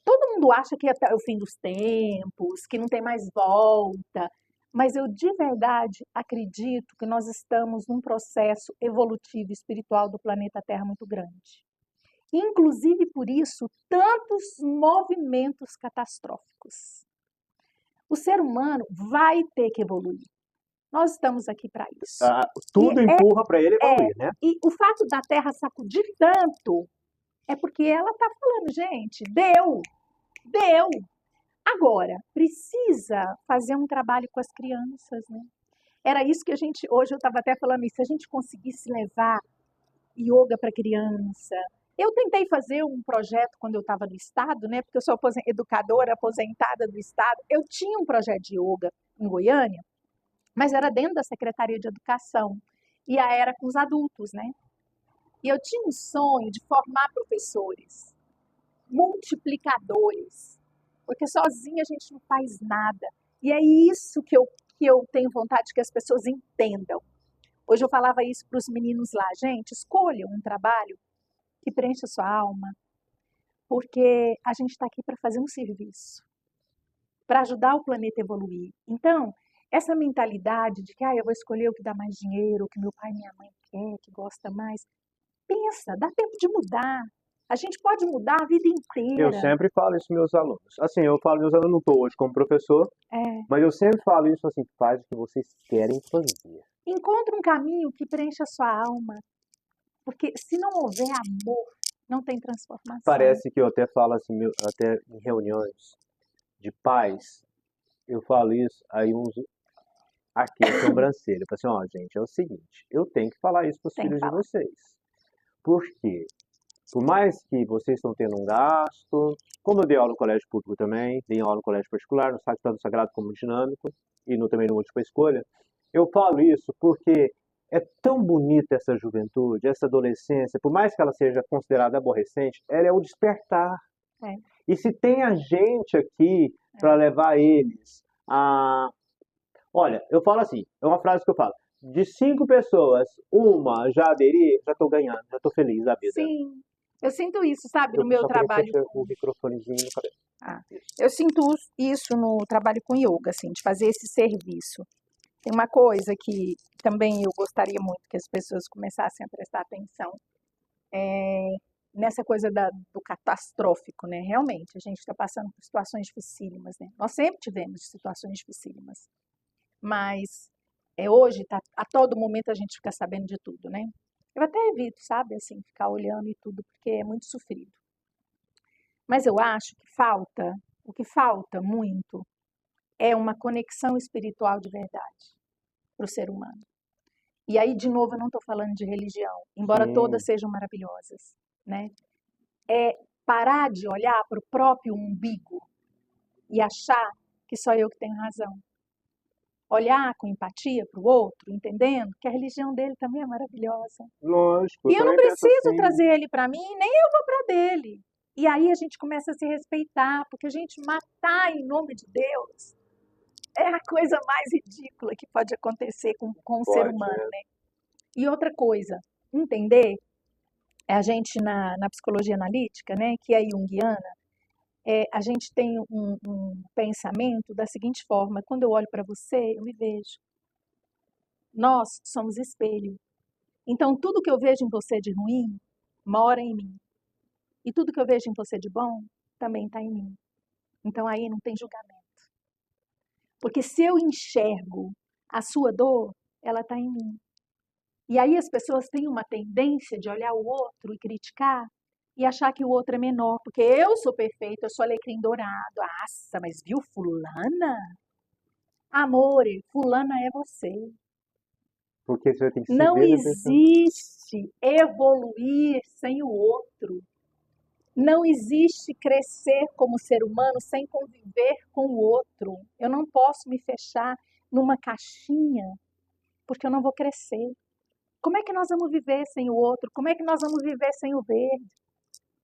Speaker 3: todo mundo acha que é o fim dos tempos, que não tem mais volta, mas eu de verdade acredito que nós estamos num processo evolutivo e espiritual do planeta Terra muito grande. Inclusive por isso, tantos movimentos catastróficos. O ser humano vai ter que evoluir. Nós estamos aqui para isso.
Speaker 2: Ah,
Speaker 3: E,
Speaker 2: tudo empurra para ele
Speaker 3: é,
Speaker 2: evoluir, né?
Speaker 3: e o fato da Terra sacudir tanto é porque ela está falando, gente, deu. Agora, precisa fazer um trabalho com as crianças, né? Era isso que hoje eu estava até falando isso, se a gente conseguisse levar yoga para criança. Eu tentei fazer um projeto quando eu estava no Estado, né? Porque eu sou educadora aposentada do Estado. Eu tinha um projeto de yoga em Goiânia, mas era dentro da Secretaria de Educação. E aí era com os adultos, né? E eu tinha um sonho de formar professores, multiplicadores, porque sozinha a gente não faz nada. E é isso que eu tenho vontade que as pessoas entendam. Hoje eu falava isso para os meninos lá, gente, escolham um trabalho que preencha a sua alma, porque a gente está aqui para fazer um serviço, para ajudar o planeta a evoluir. Então, essa mentalidade de que eu vou escolher o que dá mais dinheiro, o que meu pai e minha mãe quer, que gosta mais, pensa, dá tempo de mudar. A gente pode mudar a vida
Speaker 2: Eu
Speaker 3: inteira.
Speaker 2: sempre falo isso para meus alunos. Assim, eu falo meus alunos, não estou hoje como professor, mas eu sempre falo isso assim, faz o que vocês querem fazer.
Speaker 3: Encontre um caminho que preencha a sua alma, porque se não houver amor, não tem transformação.
Speaker 2: Parece que eu até falo assim, até em reuniões de pais, eu falo isso, aí uns aqui a sobrancelha. Eu falo assim, gente, é o seguinte, eu tenho que falar isso para os
Speaker 3: Tem que
Speaker 2: filhos de
Speaker 3: falar.
Speaker 2: vocês. Por quê? Por mais que vocês estão tendo um gasto, como eu dei aula no colégio público também, dei aula no colégio particular, no tanto sagrado como dinâmico, e também no múltipla escolha, eu falo isso porque é tão bonita essa juventude, essa adolescência, por mais que ela seja considerada aborrecente, ela é o despertar.
Speaker 3: É.
Speaker 2: E se tem a gente aqui para levar eles a... Olha, eu falo assim, é uma frase que eu falo, de 5 pessoas, uma já aderir, já estou ganhando, já estou feliz da vida.
Speaker 3: Sim, eu sinto isso, sabe, no
Speaker 2: Eu
Speaker 3: meu
Speaker 2: só queria
Speaker 3: trabalho.
Speaker 2: que você o microfonezinho no cabelo.
Speaker 3: Eu sinto isso no trabalho com yoga, assim, de fazer esse serviço. Tem uma coisa que também eu gostaria muito que as pessoas começassem a prestar atenção, nessa coisa do catastrófico, né? Realmente, a gente está passando por situações dificílimas, né? Nós sempre tivemos situações dificílimas, mas hoje, a todo momento, a gente fica sabendo de tudo, né? Eu até evito, sabe, assim, ficar olhando e tudo, porque é muito sofrido. Mas eu acho que o que falta muito é uma conexão espiritual de verdade para o ser humano. E aí, de novo, eu não estou falando de religião, embora
Speaker 2: Sim.
Speaker 3: todas sejam maravilhosas, né? É parar de olhar para o próprio umbigo e achar que só eu que tenho razão. Olhar com empatia para o outro, entendendo que a religião dele também é maravilhosa.
Speaker 2: Lógico.
Speaker 3: E eu não
Speaker 2: também penso
Speaker 3: preciso
Speaker 2: assim.
Speaker 3: trazer ele para mim, nem eu vou para dele. E aí a gente começa a se respeitar, porque a gente matar em nome de Deus é a coisa mais ridícula que pode acontecer com o ser humano, né? E outra coisa, entender, a gente na psicologia analítica, né, que é junguiana, a gente tem um pensamento da seguinte forma: quando eu olho para você, eu me vejo. Nós somos espelho. Então, tudo que eu vejo em você de ruim mora em mim. E tudo que eu vejo em você de bom também está em mim. Então, aí não tem julgamento. Porque se eu enxergo a sua dor, ela está em mim. E aí as pessoas têm uma tendência de olhar o outro e criticar e achar que o outro é menor, porque eu sou perfeita, eu sou alecrim dourado. Nossa, mas viu fulana? Amore, fulana é você.
Speaker 2: Porque você tem que se
Speaker 3: Não
Speaker 2: ver na pessoa.
Speaker 3: existe evoluir sem o outro. Não existe crescer como ser humano sem conviver com o outro. Eu não posso me fechar numa caixinha, porque eu não vou crescer. Como é que nós vamos viver sem o outro? Como é que nós vamos viver sem o verde?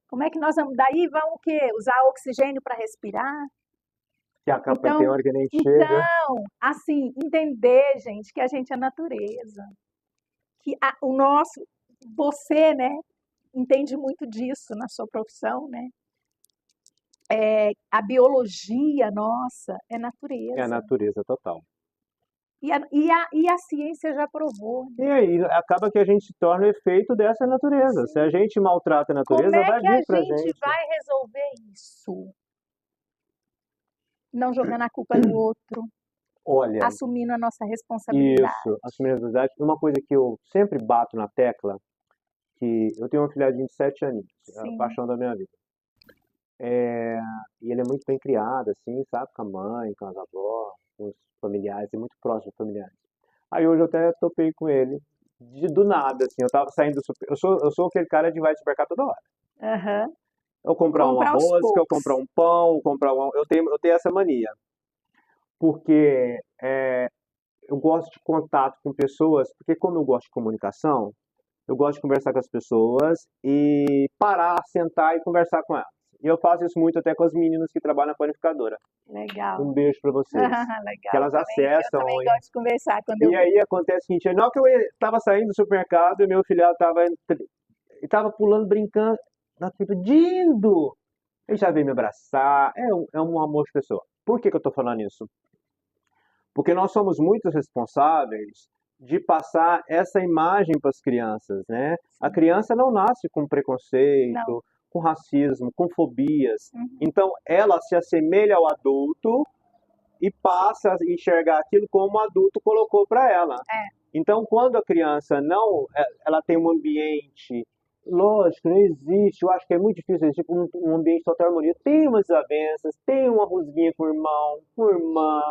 Speaker 3: Como é que nós vamos... Daí vamos o quê? Usar oxigênio para respirar?
Speaker 2: Que a capa tem hora que nem chega.
Speaker 3: Então, assim, entender, gente, que a gente é natureza. Que o nosso... Você, né, entende muito disso na sua profissão, né? A biologia nossa é natureza.
Speaker 2: É a natureza total.
Speaker 3: E a ciência já provou.
Speaker 2: E aí, acaba que a gente se torna o efeito dessa natureza. Se a gente maltrata a natureza,
Speaker 3: Como é
Speaker 2: vai
Speaker 3: que a
Speaker 2: vir pra
Speaker 3: gente
Speaker 2: gente.
Speaker 3: vai resolver isso? Não jogando a culpa no outro,
Speaker 2: Olha,
Speaker 3: assumindo a nossa responsabilidade.
Speaker 2: isso, assumir a responsabilidade. Uma coisa que eu sempre bato na tecla, que eu tenho um filhadinho de 7 aninhos, é a
Speaker 3: Sim.
Speaker 2: paixão da minha vida. E ele é muito bem criado, assim, sabe? Com a mãe, com as avós, com os familiares, é muito próximo dos familiares. Aí hoje eu até topei com ele, do nada, assim, eu tava saindo do super... eu sou aquele cara de vai no supermercado toda hora.
Speaker 3: Aham.
Speaker 2: Eu comprar uma
Speaker 3: Comprar aos
Speaker 2: rosca, eu
Speaker 3: poucos.
Speaker 2: comprar um pão, eu tenho essa mania. Porque eu gosto de contato com pessoas, porque como eu gosto de comunicação, eu gosto de conversar com as pessoas e parar, sentar e conversar com elas. E eu faço isso muito até com as meninas que trabalham na panificadora.
Speaker 3: Legal.
Speaker 2: Um beijo para vocês. Que
Speaker 3: Legal.
Speaker 2: elas
Speaker 3: Eu
Speaker 2: acessam.
Speaker 3: também gosto de conversar quando eu
Speaker 2: E aí acontece o seguinte, na hora que eu estava saindo do supermercado, meu filhado estava pulando, brincando, na tipo, Dindo! Ele já veio me abraçar, é um amor de pessoa. Por que que eu estou falando isso? Porque nós somos muito responsáveis de passar essa imagem para as crianças, né? A criança não nasce com
Speaker 3: não.
Speaker 2: preconceito, com racismo, com fobias.
Speaker 3: Uhum.
Speaker 2: Então, ela se assemelha ao adulto e passa a enxergar aquilo como o adulto colocou para ela. Então, quando a criança não, ela tem um ambiente, lógico, não existe, eu acho que é muito difícil existir um ambiente de total harmonia. Tem umas desavenças, tem uma rusguinha com o irmão, com a irmã,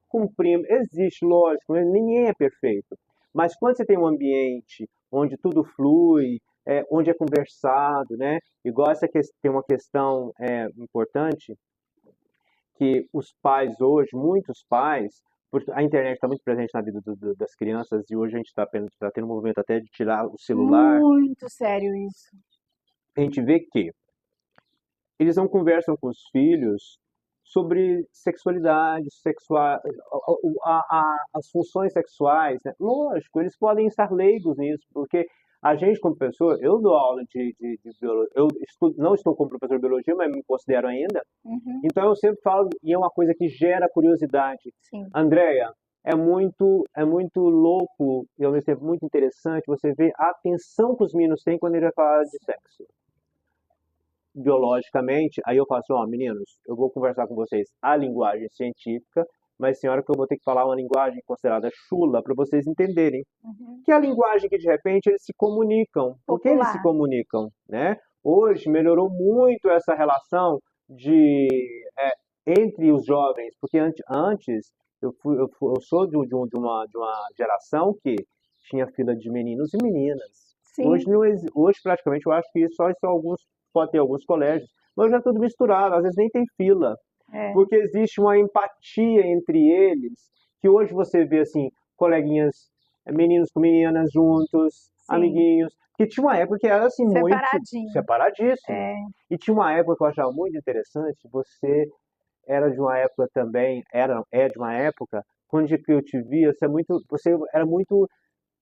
Speaker 2: com o primo, existe, lógico, ninguém é perfeito. Mas quando você tem um ambiente onde tudo flui, onde é conversado, né? Igual tem uma questão importante, que os pais hoje, muitos pais, porque a internet está muito presente na vida das crianças e hoje a gente está tendo um movimento até de tirar o celular.
Speaker 3: Muito sério isso.
Speaker 2: A gente vê que eles não conversam com os filhos sobre sexualidade, as funções sexuais, né? Lógico, eles podem estar leigos nisso, porque a gente como pessoa, eu dou aula de biologia, não estou como professor de biologia, mas me considero ainda,
Speaker 3: Uhum.
Speaker 2: então eu sempre falo, e é uma coisa que gera curiosidade.
Speaker 3: Sim.
Speaker 2: Andréia, é muito louco e ao mesmo tempo muito interessante você ver a atenção que os meninos têm quando ele vai falar de sexo. Biologicamente, aí eu falo assim, ó, meninos, eu vou conversar com vocês a linguagem científica, mas senhora que eu vou ter que falar uma linguagem considerada chula para vocês entenderem.
Speaker 3: Uhum.
Speaker 2: Que é a linguagem que de repente eles se comunicam. Por que eles se
Speaker 3: Popular.
Speaker 2: comunicam, né? Hoje melhorou muito essa relação entre os jovens, porque antes eu sou de uma geração que tinha fila de meninos e meninas.
Speaker 3: Sim.
Speaker 2: Hoje praticamente eu acho que só pode ter alguns colégios, mas já é tudo misturado, às vezes nem tem fila, porque existe uma empatia entre eles, que hoje você vê assim, coleguinhas, meninos com meninas juntos,
Speaker 3: Sim.
Speaker 2: amiguinhos, que tinha uma época que era assim muito separadíssimo. E tinha uma época que eu achava muito interessante, você era de uma época também, é de uma época onde que eu te via, você era muito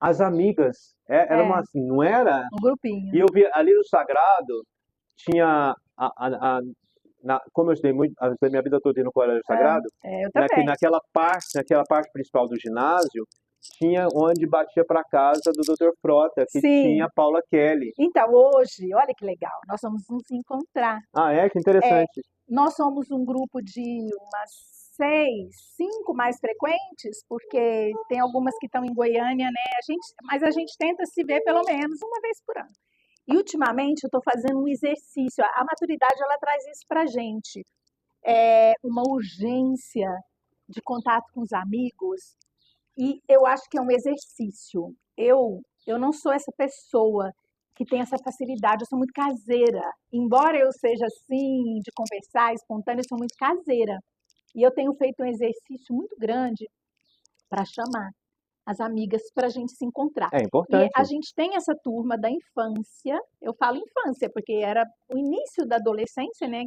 Speaker 2: as amigas, era uma assim, não era?
Speaker 3: Um grupinho.
Speaker 2: E eu via ali no Sagrado tinha como eu estudei minha vida toda no Colégio Sagrado,
Speaker 3: eu também.
Speaker 2: naquela parte principal do ginásio, tinha onde batia para casa do Dr. Frota, que
Speaker 3: Sim.
Speaker 2: tinha a Paula Kelly.
Speaker 3: Então, hoje, olha que legal, nós vamos nos encontrar.
Speaker 2: Ah, que interessante.
Speaker 3: Nós somos um grupo de umas 5 mais frequentes, porque tem algumas que estão em Goiânia, né? Mas a gente tenta se ver pelo menos uma vez por ano. E ultimamente eu estou fazendo um exercício. A maturidade ela traz isso para a gente. Uma urgência de contato com os amigos. E eu acho que é um exercício. Eu não sou essa pessoa que tem essa facilidade, eu sou muito caseira. Embora eu seja assim, de conversar, espontânea, eu sou muito caseira. E eu tenho feito um exercício muito grande para chamar as amigas para a gente se encontrar.
Speaker 2: É importante.
Speaker 3: E a gente tem essa turma da infância, eu falo infância, porque era o início da adolescência, né?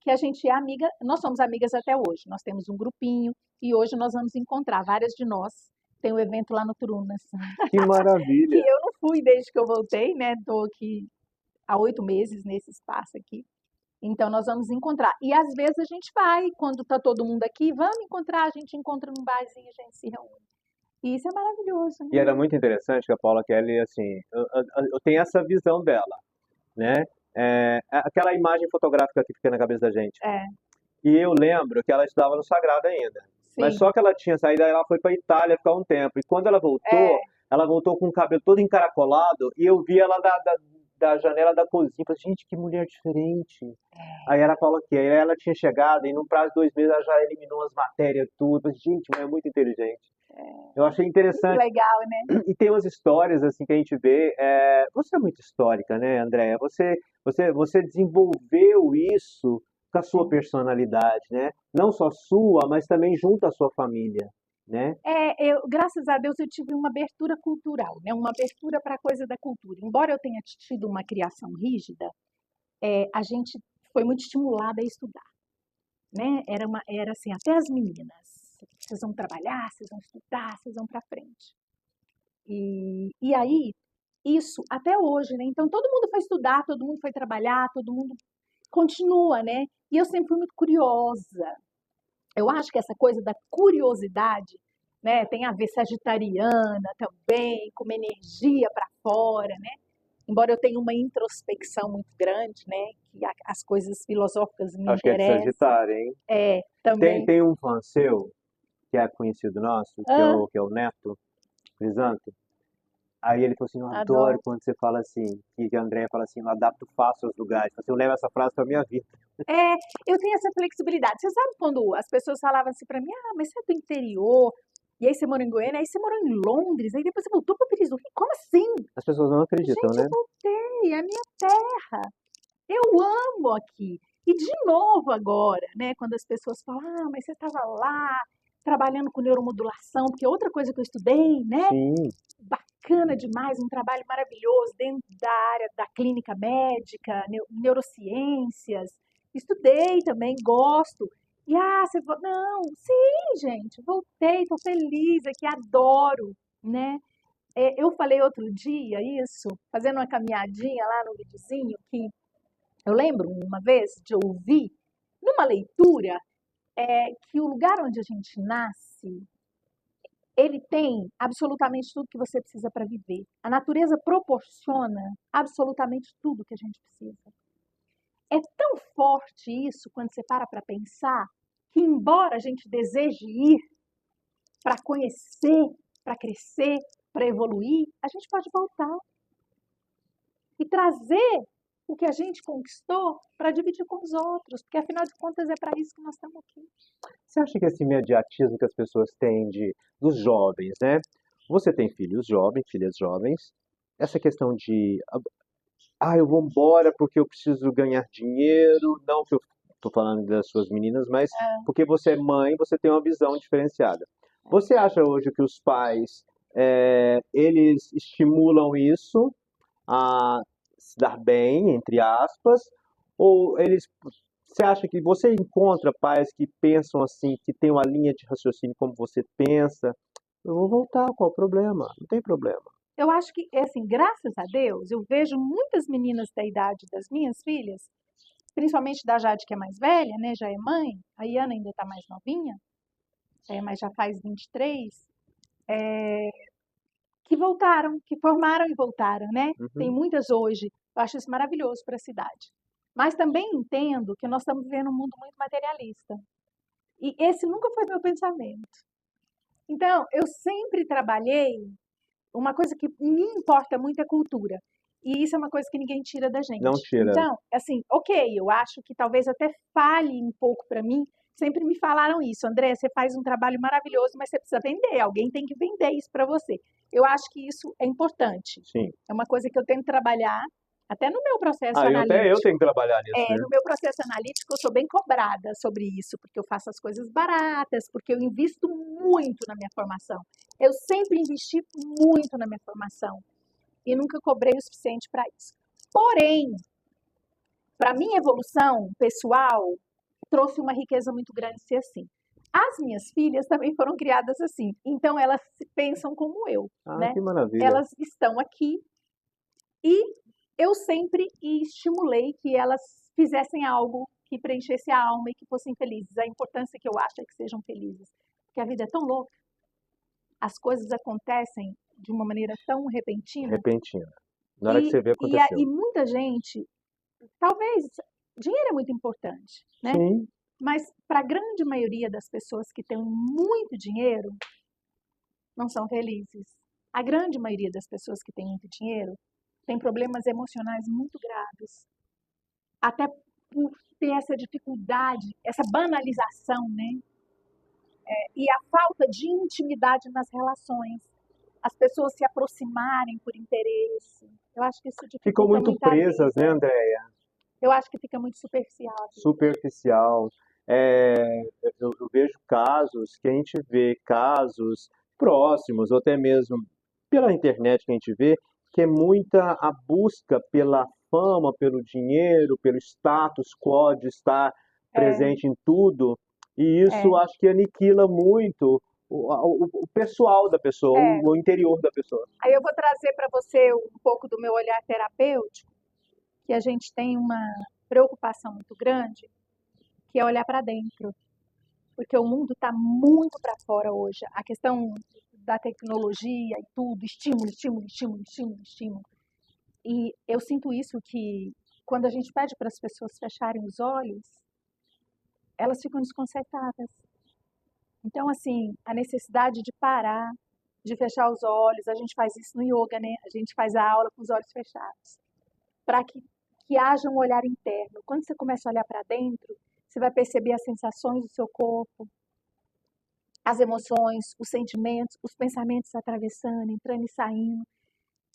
Speaker 3: Que a gente é amiga, nós somos amigas até hoje. Nós temos um grupinho e hoje nós vamos encontrar várias de nós. Tem um evento lá no Turunas.
Speaker 2: Que maravilha!
Speaker 3: Que eu não fui desde que eu voltei, né? Estou aqui há 8 meses nesse espaço aqui. Então nós vamos encontrar. E às vezes a gente vai, quando está todo mundo aqui, vamos encontrar, a gente encontra num barzinho, a gente se reúne. E isso é maravilhoso, né?
Speaker 2: E era muito interessante que a Paula Kelly, assim, eu tenho essa visão dela, né? Aquela imagem fotográfica que fica na cabeça da gente. E eu lembro que ela estudava no Sagrado ainda.
Speaker 3: Sim.
Speaker 2: Mas só que ela tinha saído, ela foi para Itália ficar um tempo. E quando ela voltou com o cabelo todo encaracolado e eu vi ela da janela da cozinha. Falei, gente, que mulher diferente. Aí era a Paula Kelly, aí ela tinha chegado e num prazo de 2 meses ela já eliminou as matérias tudo. Falei, gente, mas é muito inteligente. Eu achei interessante.
Speaker 3: Muito legal, né?
Speaker 2: E tem umas histórias assim que a gente vê. Você é muito histórica, né, Andréia? Você desenvolveu isso com a sua personalidade, né? Não só sua, mas também junto à sua família, né?
Speaker 3: Graças a Deus eu tive uma abertura cultural, né? Uma abertura para a coisa da cultura. Embora eu tenha tido uma criação rígida, a gente foi muito estimulada a estudar. né? Era assim, até as meninas. Vocês vão trabalhar, vocês vão estudar, vocês vão para frente. E aí, isso até hoje, né? Então, todo mundo foi estudar, todo mundo foi trabalhar, todo mundo continua, né? E eu sempre fui muito curiosa. Eu acho que essa coisa da curiosidade, né, tem a ver sagitariana também, com uma energia para fora, né? Embora eu tenha uma introspecção muito grande, né, que as coisas filosóficas me
Speaker 2: Acho que é de
Speaker 3: interessam.
Speaker 2: Sagitário, hein?
Speaker 3: Também.
Speaker 2: Tem um fã seu, que é conhecido nosso,
Speaker 3: Ah,
Speaker 2: que é o Neto Crisanto. Aí ele falou assim, eu adoro
Speaker 3: adoro.
Speaker 2: quando você fala assim, que a Andréia fala assim, eu adapto fácil aos lugares. Eu levo essa frase pra minha vida.
Speaker 3: É, eu tenho essa flexibilidade. Você sabe quando as pessoas falavam assim para mim, mas você é do interior, e aí você morou em Goiânia, aí você morou em Londres, aí depois você voltou para Pires do Rio. Como assim?
Speaker 2: As pessoas não acreditam,
Speaker 3: Gente, eu
Speaker 2: né?
Speaker 3: voltei, é a minha terra. Eu amo aqui. E de novo agora, né, quando as pessoas falam, mas você estava lá trabalhando com neuromodulação, porque é outra coisa que eu estudei, né?
Speaker 2: Sim,
Speaker 3: Bacana demais, um trabalho maravilhoso dentro da área da clínica médica, neurociências. Estudei também, gosto. E você não, sim, gente, voltei, estou feliz aqui, adoro, né? Eu falei outro dia isso, fazendo uma caminhadinha lá no videozinho, que eu lembro uma vez de ouvir numa leitura que o lugar onde a gente nasce, ele tem absolutamente tudo que você precisa para viver. A natureza proporciona absolutamente tudo que a gente precisa. É tão forte isso quando você para pensar que, embora a gente deseje ir para conhecer, para crescer, para evoluir, a gente pode voltar e trazer o que a gente conquistou para dividir com os outros, porque afinal de contas é para isso que nós estamos aqui.
Speaker 2: você acha que esse imediatismo que as pessoas têm dos jovens, né? Você tem filhos jovens, filhas jovens, essa questão de, eu vou embora porque eu preciso ganhar dinheiro, não que eu estou falando das suas meninas, mas porque você é mãe, você tem uma visão diferenciada. Você acha hoje que os pais, eles estimulam isso a se dar bem, entre aspas, ou você acha que você encontra pais que pensam assim, que tem uma linha de raciocínio como você pensa? Eu vou voltar, qual o problema? Não tem problema.
Speaker 3: Eu acho que, assim, graças a Deus, eu vejo muitas meninas da idade das minhas filhas, principalmente da Jade, que é mais velha, né, já é mãe, a Iana ainda está mais novinha, mas já faz 23, que voltaram, que formaram e voltaram, né? Tem
Speaker 2: Uhum.
Speaker 3: muitas hoje, eu acho isso maravilhoso para a cidade. Mas também entendo que nós estamos vivendo um mundo muito materialista. E esse nunca foi meu pensamento. Então, eu sempre trabalhei, uma coisa que me importa muito é cultura. E isso é uma coisa que ninguém tira da
Speaker 2: Não
Speaker 3: gente.
Speaker 2: tira.
Speaker 3: Então, assim, ok, eu acho que talvez até fale um pouco para mim. Sempre me falaram isso, André, você faz um trabalho maravilhoso, mas você precisa vender, alguém tem que vender isso para você. Eu acho que isso é importante.
Speaker 2: Sim.
Speaker 3: É uma coisa que eu tento trabalhar, até no meu processo
Speaker 2: Até eu tenho
Speaker 3: analítico.
Speaker 2: que trabalhar nisso, né?
Speaker 3: No meu processo analítico, eu sou bem cobrada sobre isso, porque eu faço as coisas baratas, porque eu invisto muito na minha formação. Eu sempre investi muito na minha formação e nunca cobrei o suficiente para isso. Porém, para minha evolução pessoal, trouxe uma riqueza muito grande ser assim. As minhas filhas também foram criadas assim, então elas pensam como eu, né?
Speaker 2: Que maravilha.
Speaker 3: Elas estão aqui e eu sempre estimulei que elas fizessem algo que preenchesse a alma e que fossem felizes. A importância que eu acho é que sejam felizes, porque a vida é tão louca, as coisas acontecem de uma maneira tão repentina
Speaker 2: Repentina. Na hora que você vê,
Speaker 3: e
Speaker 2: aconteceu.
Speaker 3: muita gente, talvez, dinheiro é muito importante, né?
Speaker 2: Sim,
Speaker 3: Mas para a grande maioria das pessoas que têm muito dinheiro, não são felizes. A grande maioria das pessoas que têm muito dinheiro tem problemas emocionais muito graves. Até por ter essa dificuldade, essa banalização, né? E a falta de intimidade nas relações. As pessoas se aproximarem por interesse. Eu acho que isso
Speaker 2: ficam
Speaker 3: dificulta
Speaker 2: muito
Speaker 3: muito a
Speaker 2: presas, né,
Speaker 3: vida.
Speaker 2: Andréia?
Speaker 3: Eu acho que fica muito superficial a vida.
Speaker 2: Superficial. Eu vejo casos que a gente vê, casos próximos, ou até mesmo pela internet que a gente vê, que é muita a busca pela fama, pelo dinheiro, pelo status quo de estar presente em tudo, e isso acho que aniquila muito o pessoal da pessoa, o interior da pessoa.
Speaker 3: Aí eu vou trazer para você um pouco do meu olhar terapêutico, que a gente tem uma preocupação muito grande, que é olhar para dentro, porque o mundo está muito para fora hoje. A questão da tecnologia e tudo, estímulo, estímulo, estímulo, estímulo, estímulo. E eu sinto isso que quando a gente pede para as pessoas fecharem os olhos, elas ficam desconcertadas. Então, assim, a necessidade de parar, de fechar os olhos, a gente faz isso no yoga, né? A gente faz a aula com os olhos fechados, para que haja um olhar interno. Quando você começa a olhar para dentro, você vai perceber as sensações do seu corpo, as emoções, os sentimentos, os pensamentos atravessando, entrando e saindo,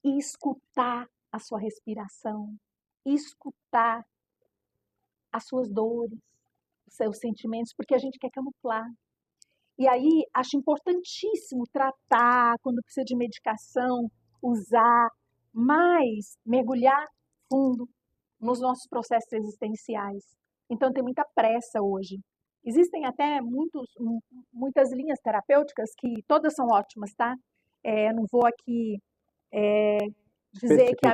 Speaker 3: e escutar a sua respiração, escutar as suas dores, os seus sentimentos, porque a gente quer camuflar. E aí, acho importantíssimo tratar, quando precisa de medicação, usar, mas mergulhar fundo nos nossos processos existenciais. Então, tem muita pressa hoje. Existem até muitas linhas terapêuticas que todas são ótimas, tá? Não vou aqui dizer que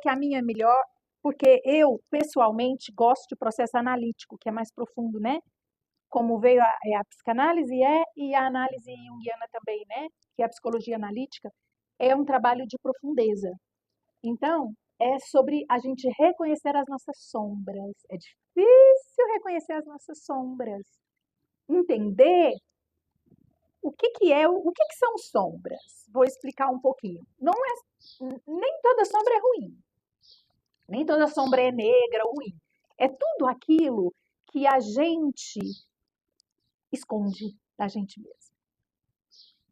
Speaker 3: a minha é melhor, porque eu, pessoalmente, gosto de processo analítico, que é mais profundo, né? Como veio a psicanálise e a análise junguiana também, né? Que é a psicologia analítica, é um trabalho de profundeza. Então, é sobre a gente reconhecer as nossas sombras. É difícil reconhecer as nossas sombras. Entender o que são sombras. Vou explicar um pouquinho. Nem toda sombra é ruim. Nem toda sombra é negra ou ruim. É tudo aquilo que a gente esconde da gente mesmo.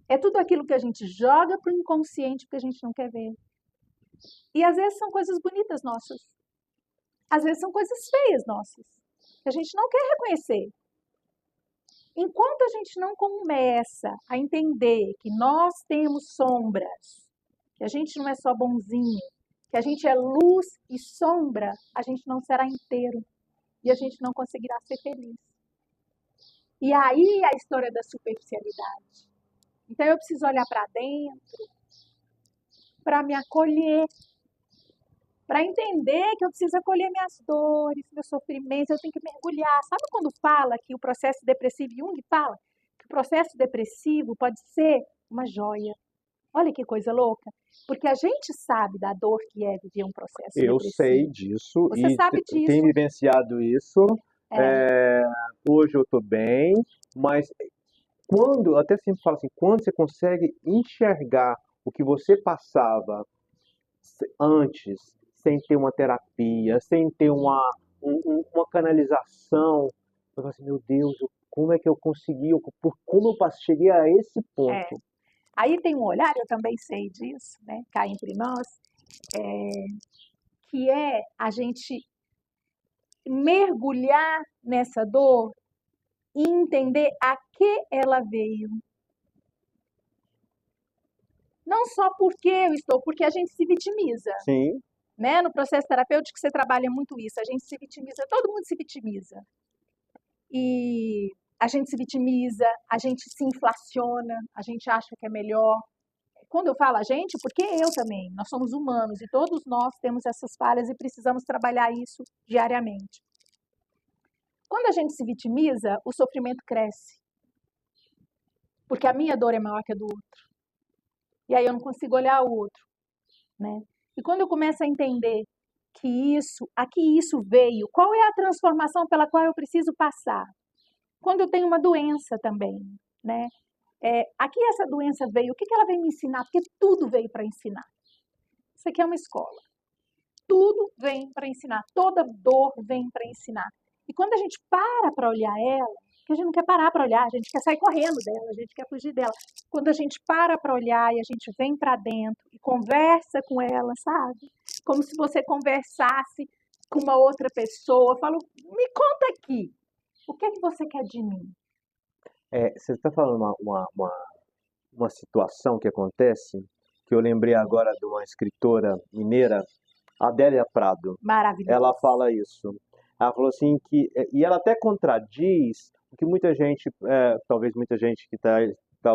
Speaker 3: É tudo aquilo que a gente joga para o inconsciente porque a gente não quer ver. E às vezes são coisas bonitas nossas. Às vezes são coisas feias nossas. Que a gente não quer reconhecer. Enquanto a gente não começa a entender que nós temos sombras, que a gente não é só bonzinho, que a gente é luz e sombra, a gente não será inteiro. E a gente não conseguirá ser feliz. E aí a história da superficialidade. Então eu preciso olhar para dentro, para me acolher, para entender que eu preciso acolher minhas dores, meus sofrimentos, eu tenho que mergulhar. Sabe quando fala que o processo depressivo, Jung fala que o processo depressivo pode ser uma joia. Olha que coisa louca. Porque a gente sabe da dor que é viver um processo depressivo.
Speaker 2: Eu sei disso.
Speaker 3: Você sabe disso.
Speaker 2: Tenho vivenciado isso. Hoje eu estou bem, mas eu até sempre falo assim, quando você consegue enxergar o que você passava antes, sem ter uma terapia, sem ter uma canalização, eu falo assim, meu Deus, como é que eu consegui, como eu cheguei a esse ponto?
Speaker 3: Aí tem um olhar, eu também sei disso, né, cá entre nós, que é a gente mergulhar nessa dor e entender a que ela veio. Não só porque eu estou, porque a gente se vitimiza.
Speaker 2: Sim.
Speaker 3: Né? No processo terapêutico você trabalha muito isso, a gente se vitimiza, todo mundo se vitimiza. E a gente se vitimiza, a gente se inflaciona, a gente acha que é melhor. Quando eu falo a gente, porque eu também, nós somos humanos e todos nós temos essas falhas e precisamos trabalhar isso diariamente. Quando a gente se vitimiza, o sofrimento cresce. Porque a minha dor é maior que a do outro. E aí eu não consigo olhar o outro, né? E quando eu começo a entender que aqui isso veio, qual é a transformação pela qual eu preciso passar? Quando eu tenho uma doença também, né? Aqui essa doença veio, o que ela veio me ensinar? Porque tudo veio para ensinar. Isso aqui é uma escola. Tudo vem para ensinar, toda dor vem para ensinar. E quando a gente para olhar ela, que a gente não quer parar para olhar, a gente quer sair correndo dela, a gente quer fugir dela. Quando a gente para olhar e a gente vem para dentro e conversa com ela, sabe? Como se você conversasse com uma outra pessoa. Eu falo, me conta aqui, o que é que você quer de mim?
Speaker 2: Você está falando uma situação que acontece, que eu lembrei agora de uma escritora mineira, Adélia Prado.
Speaker 3: Maravilhosa.
Speaker 2: Ela fala isso. Ela falou assim e ela até contradiz o que muita gente, talvez muita gente que está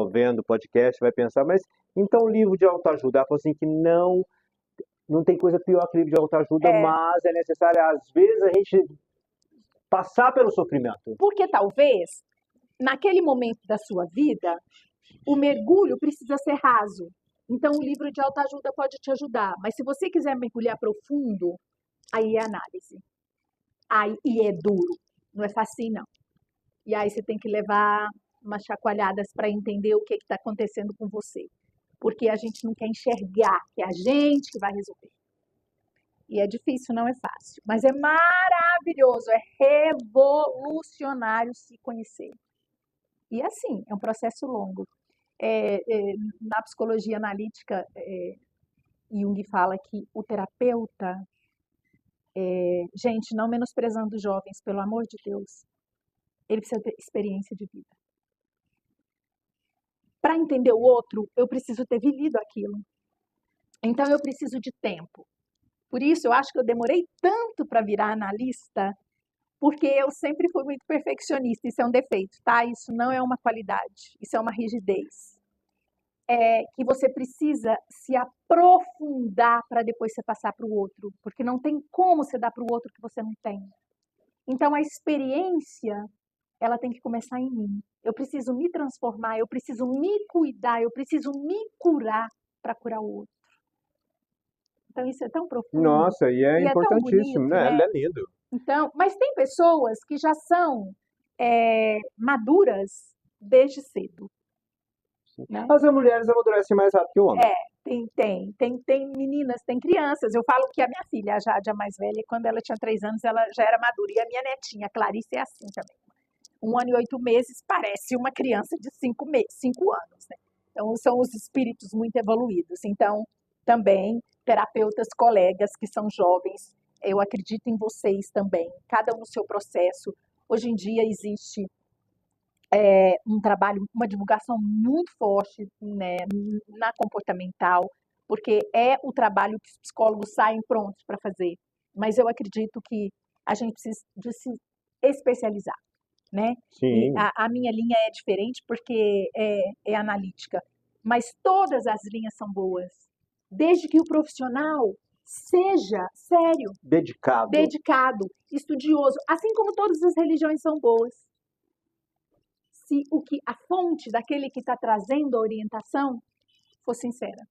Speaker 2: vendo o podcast vai pensar, mas então livro de autoajuda, ela falou assim que não tem coisa pior que livro de autoajuda,
Speaker 3: É,
Speaker 2: mas é necessário às vezes a gente passar pelo sofrimento.
Speaker 3: porque talvez, naquele momento da sua vida, o mergulho precisa ser raso. Então, o livro de autoajuda pode te ajudar. Mas se você quiser mergulhar profundo, aí é análise. E é duro. Não é fácil, não. E aí você tem que levar umas chacoalhadas para entender o que está acontecendo com você. Porque a gente não quer enxergar que é a gente que vai resolver. E é difícil, não é fácil. Mas é maravilhoso, é revolucionário se conhecer. E assim, é um processo longo. Na psicologia analítica, Jung fala que o terapeuta, gente, não menosprezando os jovens, pelo amor de Deus, ele precisa ter experiência de vida. Para entender o outro, eu preciso ter vivido aquilo. Então, eu preciso de tempo. Por isso, eu acho que eu demorei tanto para virar analista, porque eu sempre fui muito perfeccionista. Isso é um defeito, tá? Isso não é uma qualidade, isso é uma rigidez. Que você precisa se aprofundar para depois você passar para o outro, porque não tem como você dar para o outro que você não tem. Então, a experiência, ela tem que começar em mim. Eu preciso me transformar, eu preciso me cuidar, eu preciso me curar para curar o outro. Então, isso é tão profundo.
Speaker 2: Nossa, e é
Speaker 3: E é tão
Speaker 2: importantíssimo,
Speaker 3: bonito,
Speaker 2: né?
Speaker 3: né?
Speaker 2: Ele é lindo.
Speaker 3: Então, mas tem pessoas que já são maduras desde cedo, né?
Speaker 2: As mulheres amadurecem mais rápido que o homem.
Speaker 3: Tem meninas, tem crianças. Eu falo que a minha filha, a Jade, a mais velha, quando ela tinha 3 anos, ela já era madura. E a minha netinha, a Clarice, é assim também. 1 ano e 8 meses parece uma criança de 5 anos, né? Então, são os espíritos muito evoluídos. Então, também, terapeutas, colegas que são jovens, eu acredito em vocês também, cada um no seu processo. Hoje em dia existe um trabalho, uma divulgação muito forte, né, na comportamental, porque é o trabalho que os psicólogos saem prontos para fazer. Mas eu acredito que a gente precisa de se especializar, né?
Speaker 2: Sim.
Speaker 3: E a minha linha é diferente porque é analítica, mas todas as linhas são boas, desde que o profissional seja sério, dedicado, estudioso, assim como todas as religiões são boas. Se a fonte daquele que está trazendo a orientação for sincera.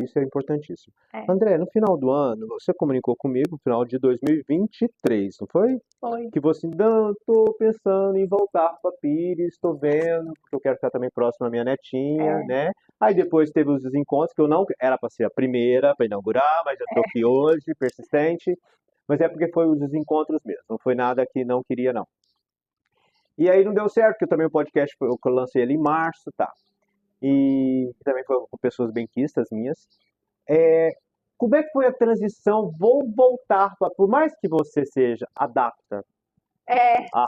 Speaker 2: Isso é importantíssimo. André, no final do ano, você comunicou comigo, no final de 2023, não foi?
Speaker 3: Foi.
Speaker 2: Que você, não, estou pensando em voltar para Pires, estou vendo, porque eu quero ficar também próximo à minha netinha, né? Aí depois teve os desencontros, que eu não era para ser a primeira para inaugurar, mas eu estou aqui hoje, persistente. Mas é porque foi os desencontros mesmo, não foi nada que não queria, não. E aí não deu certo, porque também o podcast, eu lancei ele em março, tá? E também foi com pessoas benquistas minhas. Como é que foi a transição? Vou voltar para, por mais que você seja adapta a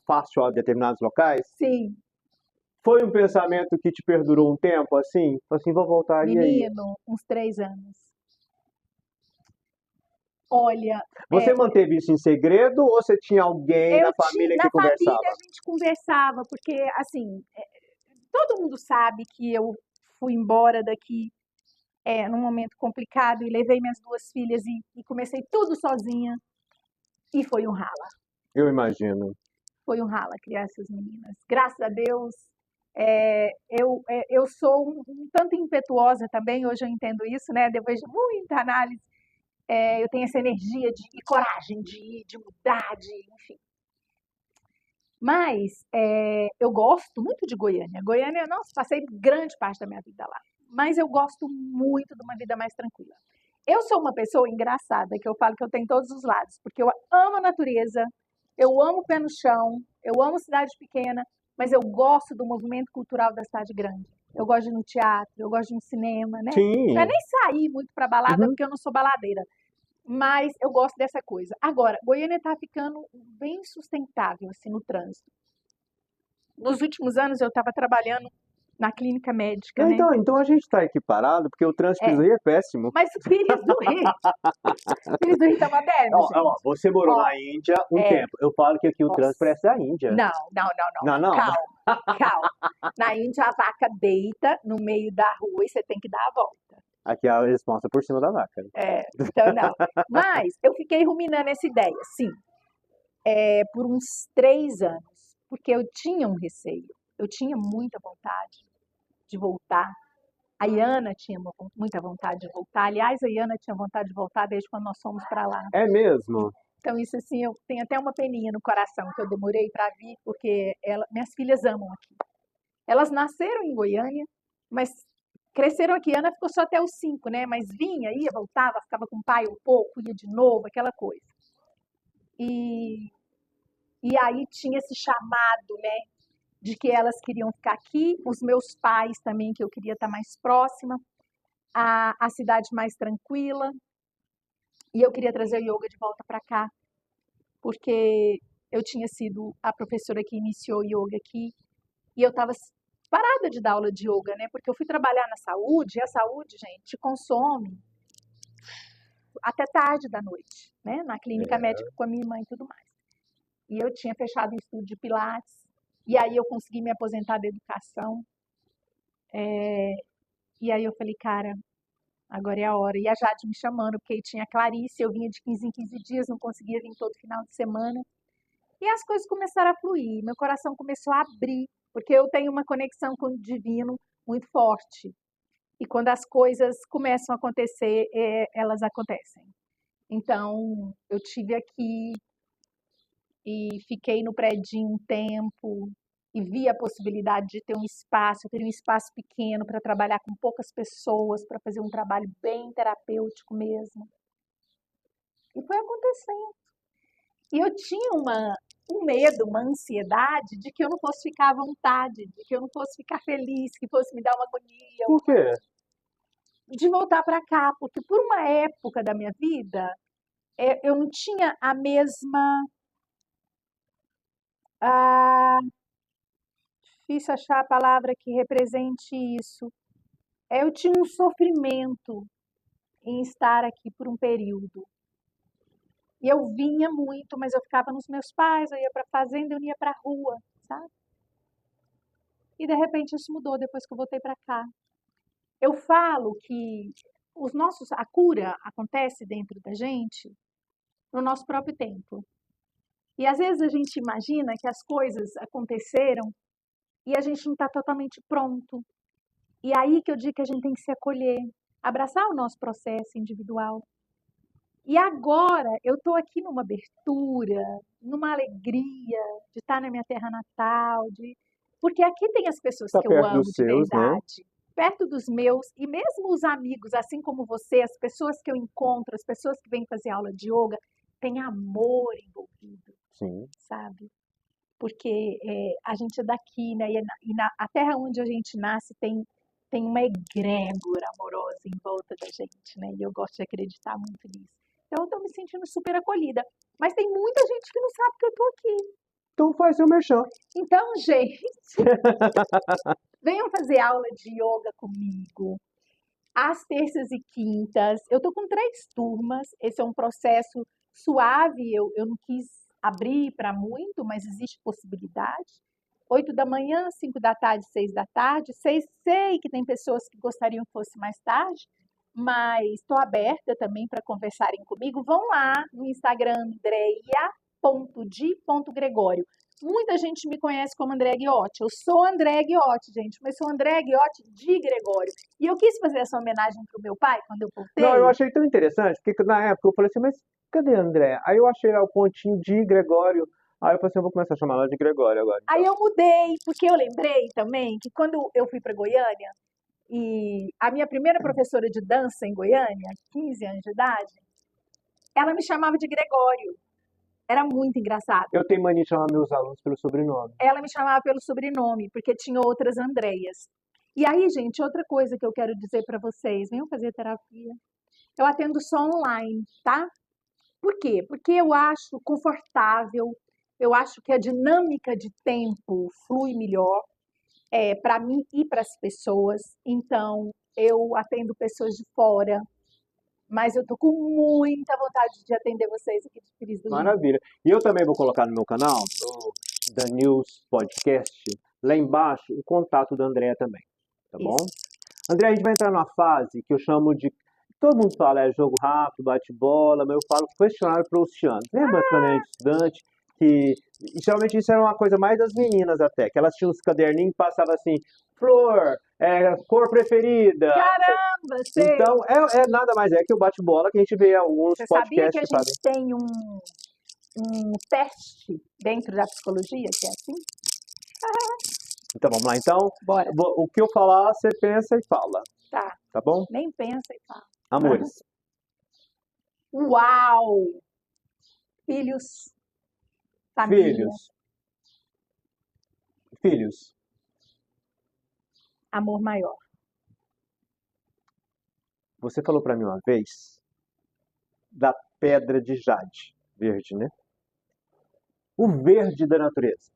Speaker 2: fácil a determinados locais.
Speaker 3: Sim.
Speaker 2: Foi um pensamento que te perdurou um tempo, assim? Assim, vou voltar e aí?
Speaker 3: Menino, uns 3 anos. Olha.
Speaker 2: Você manteve isso em segredo ou você tinha alguém na família que conversava?
Speaker 3: Na família a gente conversava, porque assim, todo mundo sabe que eu fui embora daqui num momento complicado e levei minhas 2 filhas e comecei tudo sozinha. E foi um rala.
Speaker 2: Eu imagino.
Speaker 3: Foi um rala criar essas meninas. Graças a Deus, eu sou um tanto impetuosa também, hoje eu entendo isso, né? Depois de muita análise, eu tenho essa energia e coragem de ir, de mudar, enfim. Mas eu gosto muito de Goiânia. Goiânia, nossa, passei grande parte da minha vida lá. Mas eu gosto muito de uma vida mais tranquila. Eu sou uma pessoa engraçada, que eu falo que eu tenho todos os lados, porque eu amo a natureza, eu amo o pé no chão, eu amo cidade pequena, mas eu gosto do movimento cultural da cidade grande. Eu gosto de ir no teatro, eu gosto de ir no cinema, né?
Speaker 2: Sim.
Speaker 3: Não é nem sair muito para balada, porque eu não sou baladeira. Mas eu gosto dessa coisa. Agora, Goiânia está ficando bem sustentável assim, no trânsito. Nos últimos anos eu estava trabalhando na clínica médica, né?
Speaker 2: Então a gente está equiparado, porque o trânsito
Speaker 3: É.
Speaker 2: do Rio é péssimo.
Speaker 3: Mas o Pires do Rio tá moderno,
Speaker 2: Ó,
Speaker 3: gente.
Speaker 2: você morou
Speaker 3: Ó,
Speaker 2: na Índia um
Speaker 3: é.
Speaker 2: tempo. Eu falo que aqui o trânsito parece da Índia.
Speaker 3: Não. Calma. Na Índia, a vaca deita no meio da rua e você tem que dar a volta.
Speaker 2: Aqui a resposta por cima da vaca.
Speaker 3: Então não. Mas eu fiquei ruminando essa ideia, sim, por uns 3 anos, porque eu tinha um receio. Eu tinha muita vontade de voltar. A Iana tinha muita vontade de voltar. Aliás, a Iana tinha vontade de voltar desde quando nós fomos para lá.
Speaker 2: É mesmo?
Speaker 3: Então, isso assim, eu tenho até uma peninha no coração que eu demorei para vir, porque minhas filhas amam aqui. Elas nasceram em Goiânia, mas cresceram aqui. A Ana ficou só até os 5, né? Mas vinha, ia, voltava, ficava com o pai um pouco, ia de novo, aquela coisa. E aí tinha esse chamado, né? De que elas queriam ficar aqui, os meus pais também, que eu queria estar mais próxima, a cidade mais tranquila. E eu queria trazer o yoga de volta para cá, porque eu tinha sido a professora que iniciou o yoga aqui, e eu estava parada de dar aula de yoga, né? Porque eu fui trabalhar na saúde, e a saúde, gente, consome até tarde da noite, né? Na clínica médica com a minha mãe e tudo mais. E eu tinha fechado o estúdio de Pilates, e aí eu consegui me aposentar da educação. E aí eu falei, cara, agora é a hora. E a Jade me chamando, porque aí tinha a Clarice, eu vinha de 15 em 15 dias, não conseguia vir todo final de semana. E as coisas começaram a fluir, meu coração começou a abrir, porque eu tenho uma conexão com o divino muito forte. E quando as coisas começam a acontecer, elas acontecem. Então, eu tive aqui e fiquei no predinho um tempo e vi a possibilidade de ter um espaço. Eu queria um espaço pequeno para trabalhar com poucas pessoas, para fazer um trabalho bem terapêutico mesmo. E foi acontecendo. E eu tinha um medo, uma ansiedade de que eu não fosse ficar à vontade, de que eu não fosse ficar feliz, que fosse me dar uma agonia.
Speaker 2: Por quê?
Speaker 3: De voltar para cá, porque por uma época da minha vida, eu não tinha a mesma. Difícil achar a palavra que represente isso. Eu tinha um sofrimento em estar aqui por um período. E eu vinha muito, mas eu ficava nos meus pais, eu ia para a fazenda, eu ia para a rua, sabe? E de repente isso mudou depois que eu voltei para cá. Eu falo que a cura acontece dentro da gente no nosso próprio tempo. E às vezes a gente imagina que as coisas aconteceram e a gente não está totalmente pronto. E aí que eu digo que a gente tem que se acolher, abraçar o nosso processo individual. E agora eu estou aqui numa abertura, numa alegria de estar na minha terra natal, porque aqui tem as pessoas
Speaker 2: Tá
Speaker 3: que eu
Speaker 2: perto
Speaker 3: amo
Speaker 2: dos
Speaker 3: de
Speaker 2: seus, né?
Speaker 3: verdade, perto dos meus, e mesmo os amigos, assim como você, as pessoas que eu encontro, as pessoas que vêm fazer aula de yoga, tem amor envolvido,
Speaker 2: Sim.
Speaker 3: sabe? Porque a gente é daqui, né? A terra onde a gente nasce tem uma egrégora amorosa em volta da gente, né? E eu gosto de acreditar muito nisso. Então, eu estou me sentindo super acolhida. Mas tem muita gente que não sabe que eu estou aqui.
Speaker 2: Então faz seu merchan.
Speaker 3: Então, gente, venham fazer aula de yoga comigo. Às terças e quintas. Eu estou com 3 turmas. Esse é um processo suave. Eu não quis abrir para muito, mas existe possibilidade. 8 da manhã, 5 da tarde, 6 da tarde. Sei que tem pessoas que gostariam que fosse mais tarde, mas estou aberta também para conversarem comigo. Vão lá no Instagram, andrea.di.gregório. Muita gente me conhece como Andréa Ghiotti. Eu sou Andréa Ghiotti, gente, mas sou Andréa Ghiotti de Gregório. E eu quis fazer essa homenagem para o meu pai quando eu voltei.
Speaker 2: Não, eu achei tão interessante, porque na época eu falei assim, mas cadê a André? Aí eu achei lá o pontinho de Gregório. Aí eu falei assim, eu vou começar a chamar ela de Gregório agora.
Speaker 3: Aí eu mudei, porque eu lembrei também que quando eu fui para Goiânia, e a minha primeira professora de dança em Goiânia, 15 anos de idade, ela me chamava de Gregório. Era muito engraçado.
Speaker 2: Eu tenho mania de chamar meus alunos pelo sobrenome.
Speaker 3: Ela me chamava pelo sobrenome, porque tinha outras Andreias. E aí, gente, outra coisa que eu quero dizer para vocês, venham fazer terapia. Eu atendo só online, tá? Por quê? Porque eu acho confortável, eu acho que a dinâmica de tempo flui melhor. para mim e para as pessoas. Então, eu atendo pessoas de fora, mas eu tô com muita vontade de atender vocês aqui de Pires do Rio.
Speaker 2: Maravilha. E eu também vou colocar no meu canal, no The News Podcast, lá embaixo, o contato da Andréa também, tá bom?
Speaker 3: Isso.
Speaker 2: André, a gente vai entrar numa fase que eu chamo de... Todo mundo fala, é jogo rápido, bate-bola, mas eu falo questionário proustiano. Lembra quando eu era estudante? Que e geralmente isso era uma coisa mais das meninas até, que elas tinham uns caderninhos e passavam assim, flor, cor preferida.
Speaker 3: Caramba, sei!
Speaker 2: Então, nada mais é que o bate-bola que a gente vê em alguns
Speaker 3: Você sabia
Speaker 2: podcasts
Speaker 3: que a
Speaker 2: que
Speaker 3: gente
Speaker 2: fazem.
Speaker 3: tem um teste dentro da psicologia que é assim?
Speaker 2: Então, vamos lá. Então,
Speaker 3: Bora.
Speaker 2: o que eu falar, você pensa e fala,
Speaker 3: Tá,
Speaker 2: tá bom?
Speaker 3: nem pensa e fala.
Speaker 2: Amores,
Speaker 3: Uau! Filhos, família,
Speaker 2: filhos,
Speaker 3: amor maior.
Speaker 2: você falou pra mim uma vez da pedra de jade, verde, né? O verde da natureza.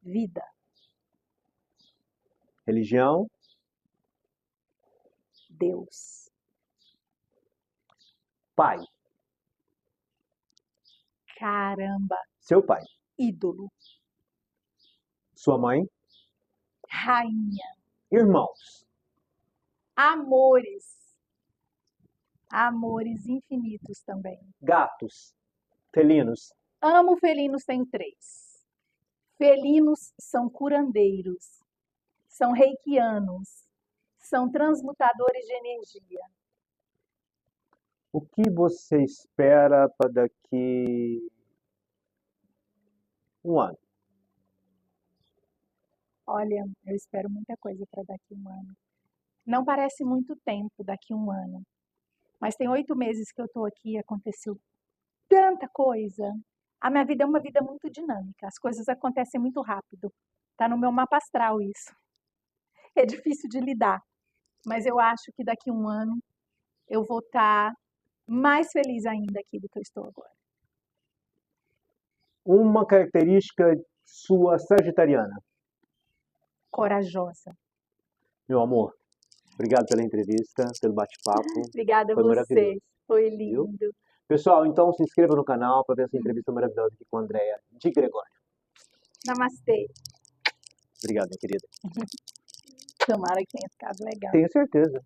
Speaker 3: Vida,
Speaker 2: Religião,
Speaker 3: Deus,
Speaker 2: pai,
Speaker 3: caramba,
Speaker 2: seu pai,
Speaker 3: ídolo,
Speaker 2: sua mãe,
Speaker 3: rainha,
Speaker 2: irmãos,
Speaker 3: amores, amores infinitos também.
Speaker 2: gatos, felinos,
Speaker 3: Amo felinos, tem 3. Felinos são curandeiros, são reikianos, são transmutadores de energia.
Speaker 2: o que você espera para daqui um ano?
Speaker 3: Olha, eu espero muita coisa para daqui um ano. Não parece muito tempo daqui um ano, mas tem 8 meses que eu estou aqui e aconteceu tanta coisa. A minha vida é uma vida muito dinâmica, as coisas acontecem muito rápido. Tá no meu mapa astral isso. É difícil de lidar, mas eu acho que daqui um ano eu vou estar mais feliz ainda aqui do que eu estou agora.
Speaker 2: Uma característica sua sagitariana.
Speaker 3: Corajosa.
Speaker 2: Meu amor, obrigado pela entrevista, pelo bate-papo.
Speaker 3: Obrigada a
Speaker 2: Foi
Speaker 3: você.
Speaker 2: maravilhoso.
Speaker 3: Foi
Speaker 2: Viu?
Speaker 3: lindo.
Speaker 2: Pessoal, então se inscreva no canal para ver essa entrevista maravilhosa aqui com a Andréa de Gregório.
Speaker 3: Namastê.
Speaker 2: Obrigado, minha querida.
Speaker 3: Tomara que tenha ficado legal.
Speaker 2: Tenho certeza.